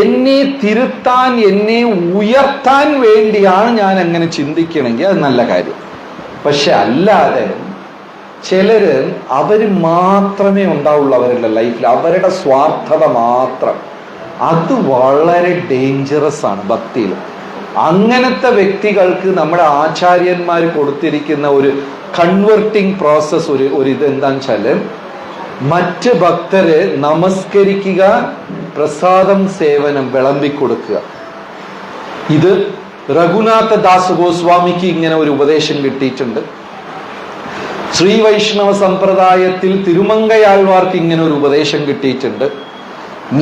എന്നെ തിരുത്താൻ എന്നെ ഉയർത്താൻ വേണ്ടിയാണ് ഞാൻ അങ്ങനെ ചിന്തിക്കണമെങ്കിൽ അത് നല്ല കാര്യം. പക്ഷെ അല്ലാതെ ചിലര് അവര് മാത്രമേ ഉണ്ടാവുള്ളൂ അവരുടെ ലൈഫിൽ, അവരുടെ സ്വാർത്ഥത മാത്രം. അത് വളരെ ഡേഞ്ചറസ് ആണ് ഭക്തിയിൽ. അങ്ങനത്തെ വ്യക്തികൾക്ക് നമ്മുടെ ആചാര്യന്മാർ കൊടുത്തിരിക്കുന്ന ഒരു കൺവെർട്ടിങ് പ്രോസസ്, ഒരു ഇത് എന്താന്ന് വെച്ചാല് മറ്റ് ഭക്തരെ നമസ്കരിക്കുക, പ്രസാദം സേവനം വിളമ്പിക്കൊടുക്കുക. ഇത് രഘുനാഥ ദാസ് ഗോസ്വാമിക്ക് ഇങ്ങനെ ഒരു ഉപദേശം കിട്ടിയിട്ടുണ്ട്. ശ്രീ വൈഷ്ണവ സമ്പ്രദായത്തിൽ തിരുമങ്കയാழ்വാർക്ക് ഇങ്ങനെ ഒരു ഉപദേശം കിട്ടിയിട്ടുണ്ട്.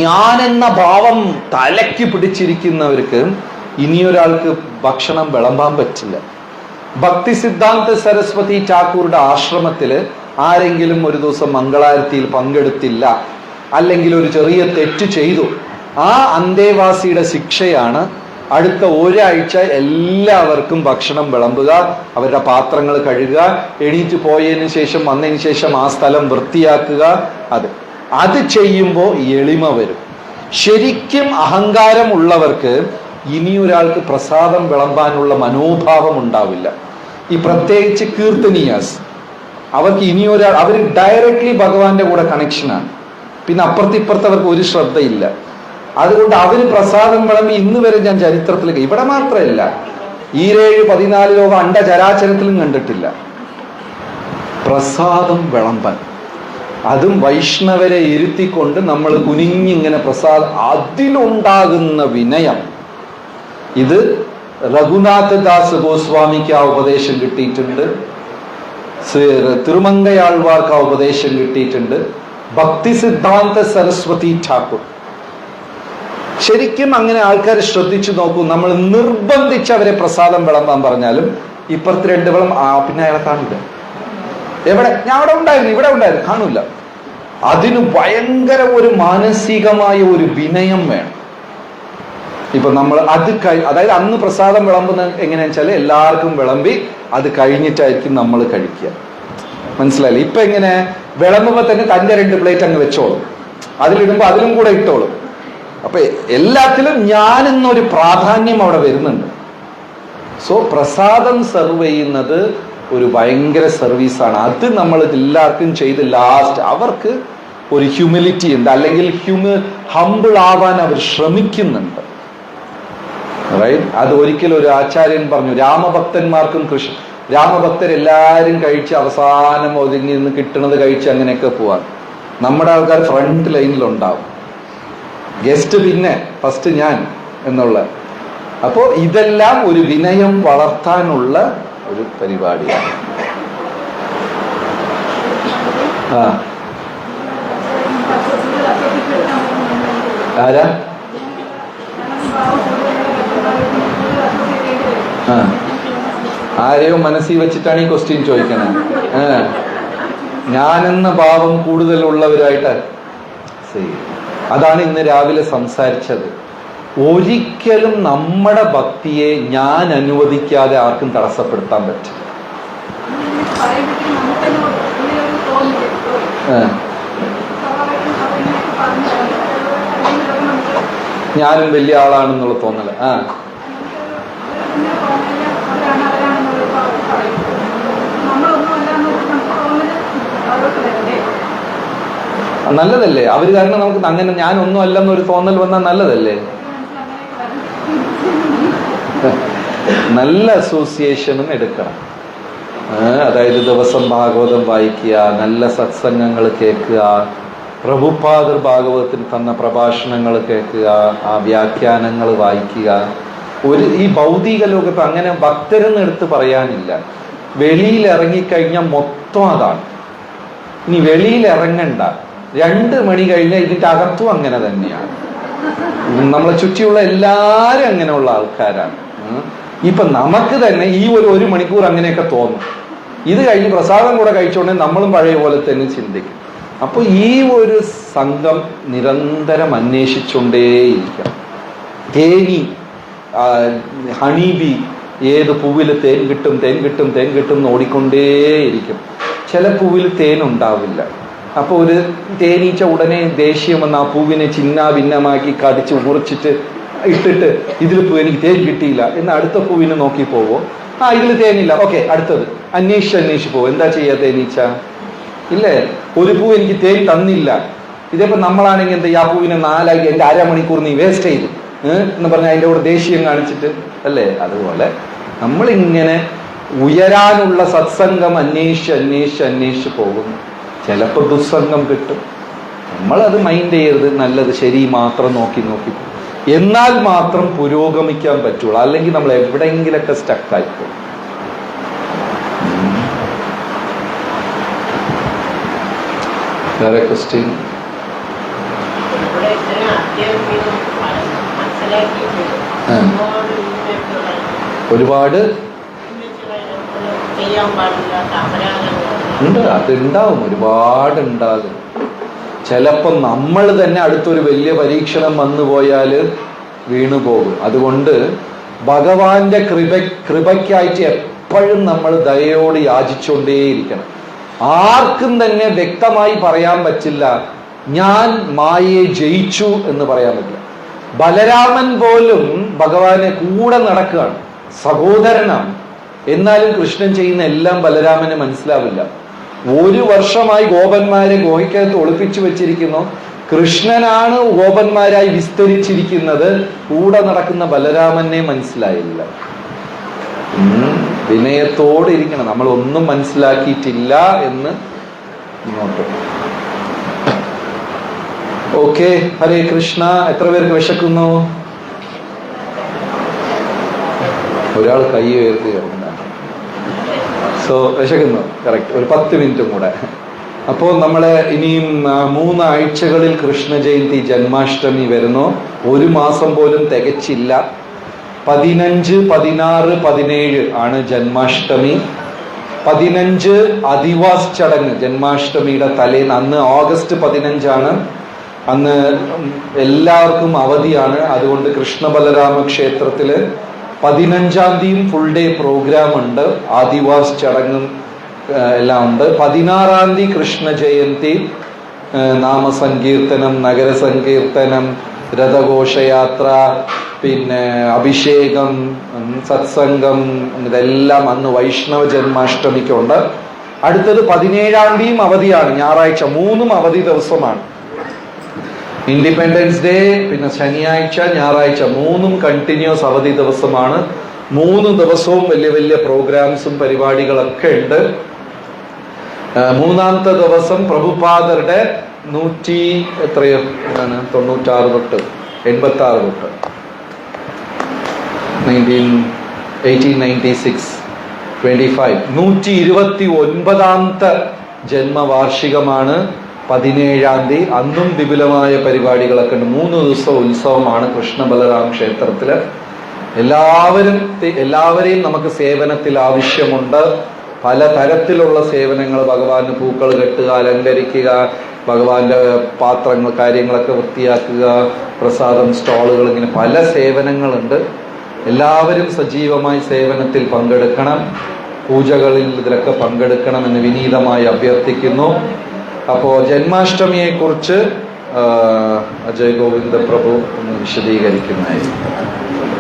ഞാനെന്ന ഭാവം തലയ്ക്ക് പിടിച്ചിരിക്കുന്നവർക്ക് ഇനിയൊരാൾക്ക് ഭക്ഷണം വിളമ്പാൻ പറ്റില്ല. ഭക്തി സിദ്ധാന്ത സരസ്വതി ഠാക്കൂറുടെ ആശ്രമത്തില് ആരെങ്കിലും ഒരു ദിവസം മംഗളാരത്തിയിൽ പങ്കെടുത്തില്ല, അല്ലെങ്കിൽ ഒരു ചെറിയ തെറ്റ് ചെയ്തു, ആ അന്തേവാസിയുടെ ശിക്ഷയാണ് അടുത്ത ഒരാഴ്ച എല്ലാവർക്കും ഭക്ഷണം വിളമ്പുക, അവരുടെ പാത്രങ്ങൾ കഴുകുക, എണീറ്റ് പോയതിനു ശേഷം വന്നതിന് ശേഷം ആ സ്ഥലം വൃത്തിയാക്കുക. അത് ചെയ്യുമ്പോൾ എളിമ വരും. ശരിക്കും അഹങ്കാരമുള്ളവർക്ക് ഇനിയൊരാൾക്ക് പ്രസാദം വിളമ്പാനുള്ള മനോഭാവം ഉണ്ടാവില്ല. ഈ പ്രത്യേകിച്ച് കീർത്തനീയാസ്, അവർക്ക് ഇനിയൊരാൾ, അവർ ഡയറക്ട്ലി ഭഗവാന്റെ കൂടെ കണക്ഷനാണ്, പിന്നെ അപ്പുറത്തിപ്പുറത്ത് അവർക്ക് ഒരു ശ്രദ്ധയില്ല. അതുകൊണ്ട് അവര് പ്രസാദം വിളമ്പി ഇന്ന് വരെ ഞാൻ ചരിത്രത്തിലേക്ക്, ഇവിടെ മാത്രമല്ല 14 ലോക അണ്ടചരാചരത്തിലും കണ്ടിട്ടില്ല പ്രസാദം വിളമ്പാൻ. അതും വൈഷ്ണവരെ ഇരുത്തിക്കൊണ്ട് നമ്മൾ കുനിഞ്ഞിങ്ങനെ പ്രസാദം, അതിലുണ്ടാകുന്ന വിനയം. ഇത് രഘുനാഥ ദാസ് ഗോസ്വാമിക്ക് ആ ഉപദേശം കിട്ടിയിട്ടുണ്ട്, തിരുമങ്കയാழ்വാർക്ക് ആ ഉപദേശം കിട്ടിയിട്ടുണ്ട്, ഭക്തി സിദ്ധാന്ത സരസ്വതി ഠാക്കൂർ. ശരിക്കും അങ്ങനെ ആൾക്കാർ ശ്രദ്ധിച്ചു നോക്കൂ. നമ്മൾ നിർബന്ധിച്ച് അവരെ പ്രസാദം വിളമ്പാൻ പറഞ്ഞാലും ഇപ്പുറത്ത് 2 വെള്ളം പിന്നെ അയാളെ കാണില്ല. എവിടെ? ഞാൻ അവിടെ ഉണ്ടായിരുന്നു, ഇവിടെ ഉണ്ടായിരുന്നു, കാണൂല. അതിന് ഭയങ്കര ഒരു മാനസികമായ ഒരു വിനയം വേണം. ഇപ്പൊ നമ്മൾ അതായത് അന്ന് പ്രസാദം വിളമ്പുന്നത് എങ്ങനെയാണെന്ന് വെച്ചാൽ എല്ലാവർക്കും വിളമ്പി അത് കഴിഞ്ഞിട്ടായിരിക്കും നമ്മൾ കഴിക്കുക. മനസ്സിലായില്ലേ? ഇപ്പൊ എങ്ങനെ വിളമ്പുമ്പോ തന്നെ തന്റെ 2 പ്ലേറ്റ് അങ്ങ് വെച്ചോളും, അതിലിടുമ്പോ അതിലും കൂടെ ഇട്ടോളും. അപ്പൊ എല്ലാത്തിലും ഞാൻ എന്നൊരു പ്രാധാന്യം അവിടെ വരുന്നുണ്ട്. സോ പ്രസാദം സെർവ് ചെയ്യുന്നത് ഒരു ഭയങ്കര സർവീസാണ്. അത് നമ്മൾ എല്ലാവർക്കും ചെയ്ത് ലാസ്റ്റ് അവർക്ക് ഒരു ഹ്യൂമിലിറ്റി ഉണ്ട്, അല്ലെങ്കിൽ ഹംബിൾ ആവാൻ അവർ ശ്രമിക്കുന്നുണ്ട്. റൈറ്റ്? അത് ഒരിക്കലും ഒരു ആചാര്യൻ പറഞ്ഞു, രാമഭക്തന്മാർക്കും രാമഭക്തരെല്ലാരും കഴിച്ച് അവസാനം ഒതുങ്ങി നിന്ന് കിട്ടുന്നത് കഴിച്ച് അങ്ങനെയൊക്കെ പോവാൻ. നമ്മുടെ ആൾക്കാർ ഫ്രണ്ട് ലൈനിലുണ്ടാവും, ഗസ്റ്റ് പിന്നെ, ഫസ്റ്റ് ഞാൻ എന്നുള്ള. അപ്പോ ഇതെല്ലാം ഒരു വിനയം വളർത്താനുള്ള ഒരു പരിപാടിയാണ്. ആരാ? ആരെയോ മനസ്സിൽ വെച്ചിട്ടാണ് ഈ ക്വസ്റ്റ്യൻ ചോദിക്കണേ. ഞാനെന്ന ഭാവം കൂടുതലുള്ളവരായിട്ട് അതാണ് ഇന്ന് രാവിലെ സംസാരിച്ചത്. ഒരിക്കലും നമ്മുടെ ഭക്തിയെ ഞാൻ അനുവദിക്കാതെ ആർക്കും തടസ്സപ്പെടുത്താൻ പറ്റും. ഞാനും വലിയ ആളാണെന്നുള്ള തോന്നല്. നല്ലതല്ലേ? അവര് കാരണം നമുക്ക് അങ്ങനെ ഞാനൊന്നും അല്ലെന്നൊരു തോന്നൽ വന്നാൽ നല്ലതല്ലേ? നല്ല അസോസിയേഷനും എടുക്കണം. അതായത് ദിവസം ഭാഗവതം വായിക്കുക, നല്ല സത്സംഗങ്ങൾ കേൾക്കുക, പ്രഭുപാദർ ഭാഗവതത്തിൽ തന്ന പ്രഭാഷണങ്ങൾ കേൾക്കുക, ആ വ്യാഖ്യാനങ്ങൾ വായിക്കുക. ഈ ഭൗതിക ലോകത്ത് അങ്ങനെ ഭക്തരെന്ന് എടുത്ത് പറയാനില്ല. വെളിയിൽ ഇറങ്ങിക്കഴിഞ്ഞാൽ മൊത്തം അതാണ്. ഇനി വെളിയിൽ ഇറങ്ങണ്ട, 2 മണി കഴിഞ്ഞാൽ ഇതിന്റെ അകത്തും അങ്ങനെ തന്നെയാണ്. നമ്മളെ ചുറ്റിയുള്ള എല്ലാരും അങ്ങനെയുള്ള ആൾക്കാരാണ്. ഇപ്പൊ നമുക്ക് തന്നെ ഈ 1 മണിക്കൂർ അങ്ങനെയൊക്കെ തോന്നും. ഇത് കഴിഞ്ഞ് പ്രസാദം കൂടെ കഴിച്ചോണ്ടെങ്കിൽ നമ്മളും പഴയ പോലെ തന്നെ ചിന്തിക്കും. അപ്പൊ ഈ ഒരു സംഘം നിരന്തരം അന്വേഷിച്ചുകൊണ്ടേയിരിക്കണം. തേനി, ഹണീബി, ഏത് പൂവിൽ തേൻ കിട്ടും എന്ന് ഓടിക്കൊണ്ടേയിരിക്കും. ചില പൂവിൽ തേൻ ഉണ്ടാവില്ല. അപ്പൊ ഒരു തേനീച്ച ഉടനെ ദേഷ്യം വന്ന് ആ പൂവിനെ ചിന്ന ഭിന്നമാക്കി കടിച്ച് ഉറച്ചിട്ട് ഇട്ടിട്ട് ഇതിൽ പൂ എനിക്ക് തേൻ കിട്ടിയില്ല എന്ന് അടുത്ത പൂവിനെ നോക്കി പോവോ? ഇതിൽ തേനില്ല, ഓക്കെ അടുത്തത് അന്വേഷിച്ച് പോവും. എന്താ ചെയ്യാ തേനീച്ച? ഇല്ലേ, ഒരു പൂ എനിക്ക് തേൻ തന്നില്ല. ഇതേപ്പോ നമ്മളാണെങ്കിൽ എന്താ, ആ പൂവിനെ 4 എന്റെ 1/2 മണിക്കൂർ നീ വേസ്റ്റ് ചെയ്തു എന്ന് പറഞ്ഞാൽ അതിൻ്റെ കൂടെ ദേഷ്യം കാണിച്ചിട്ട് അല്ലേ? അതുപോലെ നമ്മളിങ്ങനെ ഉയരാനുള്ള സത്സംഗം അന്വേഷിച്ച് പോകും. ചിലപ്പോൾ ദുസ്സംഗം കിട്ടും. നമ്മളത് മൈൻഡ് ചെയ്യരുത്. നല്ലത് ശരി മാത്രം നോക്കി പോകും. എന്നാൽ മാത്രം പുരോഗമിക്കാൻ പറ്റുള്ളൂ. അല്ലെങ്കിൽ നമ്മൾ എവിടെയെങ്കിലൊക്കെ സ്റ്റക്കായിപ്പോകും. വേറെ ക്വസ്റ്റ്യൻ? ഒരുപാട് ഉണ്ട്, അതുണ്ടാവും, ഒരുപാടുണ്ടാകും. ചിലപ്പം നമ്മൾ തന്നെ അടുത്തൊരു വലിയ പരീക്ഷണം വന്നു പോയാൽ വീണുപോകും. അതുകൊണ്ട് ഭഗവാന്റെ കൃപയ്ക്കായിട്ട് എപ്പോഴും നമ്മൾ ദയയോട് യാചിച്ചുകൊണ്ടേയിരിക്കണം. ആർക്കും തന്നെ വ്യക്തമായി പറയാൻ പറ്റില്ല ഞാൻ മായയെ ജയിച്ചു എന്ന് പറയാൻ പറ്റില്ല. ബലരാമൻ പോലും ഭഗവാനെ കൂടെ നടക്കുകയാണ്, സഹോദരനാണ്. എന്നാലും കൃഷ്ണൻ ചെയ്യുന്ന എല്ലാം ബലരാമന് മനസ്സിലാവില്ല. 1 വർഷമായി ഗോപന്മാരെ ഗോഹിക്കകത്ത് ഒളിപ്പിച്ചു വെച്ചിരിക്കുന്നു. കൃഷ്ണനാണ് ഗോപന്മാരായി വിസ്തരിച്ചിരിക്കുന്നത്. കൂടെ നടക്കുന്ന ബലരാമനെ മനസ്സിലായില്ല. വിനയത്തോടെ ഇരിക്കണം. നമ്മൾ ഒന്നും മനസ്സിലാക്കിയിട്ടില്ല എന്ന് ഇങ്ങോട്ട്. ഓക്കെ, ഹരേ കൃഷ്ണ. എത്ര പേർക്ക് വിശക്കുന്നു? ഒരാൾ കൈ ഉയർത്തുകയാണ്. സോ വിശക്കുന്നു, കറക്റ്റ്. ഒരു 10 മിനിറ്റും കൂടെ. അപ്പോൾ നമ്മളെ ഇനിയും 3 ആഴ്ചകളിൽ കൃഷ്ണ ജയന്തി ജന്മാഷ്ടമി വരുന്നു. 1 മാസം പോലും തികച്ചില്ല. 15, 16, 17 ആണ് ജന്മാഷ്ടമി. 15 അധിവാസ് ചടങ്ങ്, ജന്മാഷ്ടമിയുടെ തലേന്ന്. അന്ന് ഓഗസ്റ്റ് 15 അന്ന് എല്ലാവർക്കും അവധിയാണ്. അതുകൊണ്ട് കൃഷ്ണ ബലരാമ ക്ഷേത്രത്തില് 15-ാം തീയതി ഫുൾ ഡേ പ്രോഗ്രാം ഉണ്ട്. ആദിവാസ് ചടങ്ങും എല്ലാം ഉണ്ട്. 16-ാം തീയതി കൃഷ്ണ ജയന്തി, നാമസങ്കീർത്തനം, നഗരസങ്കീർത്തനം, രഥഘോഷയാത്ര, പിന്നെ അഭിഷേകം, സത്സംഗം, ഇതെല്ലാം അന്ന് വൈഷ്ണവ ജന്മാഷ്ടമിക്കുണ്ട്. അടുത്തത് 17-ാം തീയതി അവധിയാണ്, ഞായറാഴ്ച. 3 അവധി ദിവസമാണ്. ഇൻഡിപെൻഡൻസ് ഡേ, പിന്നെ ശനിയാഴ്ച, ഞായറാഴ്ച, 3 കണ്ടിന്യൂസ് അവധി ദിവസമാണ്. 3 ദിവസവും വലിയ വലിയ പ്രോഗ്രാംസും പരിപാടികളൊക്കെ ഉണ്ട്. 3-ാമത്തെ ദിവസം പ്രഭുപാദരുടെ 96 തൊട്ട് 1896 25 129-ാമത്തെ ജന്മവാർഷികമാണ് 17-ാം തീയതി. അന്നും വിപുലമായ പരിപാടികളൊക്കെ ഉണ്ട്. 3 ദിവസം ഉത്സവമാണ് കൃഷ്ണ ബലറാം ക്ഷേത്രത്തില്. എല്ലാവരെയും നമുക്ക് സേവനത്തിൽ ആവശ്യമുണ്ട്. പല തരത്തിലുള്ള സേവനങ്ങൾ. ഭഗവാന് പൂക്കൾ കെട്ടുക, അലങ്കരിക്കുക, ഭഗവാന്റെ പാത്രങ്ങൾ, കാര്യങ്ങളൊക്കെ വൃത്തിയാക്കുക, പ്രസാദം സ്റ്റാളുകൾ, ഇങ്ങനെ പല സേവനങ്ങളുണ്ട്. എല്ലാവരും സജീവമായി സേവനത്തിൽ പങ്കെടുക്കണം. പൂജകളിൽ ഇതിലൊക്കെ പങ്കെടുക്കണമെന്ന് വിനീതമായി അഭ്യർത്ഥിക്കുന്നു. അപ്പോൾ ജന്മാഷ്ടമിയെക്കുറിച്ച് അജയ് ഗോവിന്ദ പ്രഭു ഒന്ന് വിശദീകരിക്കുന്നതായിരിക്കും.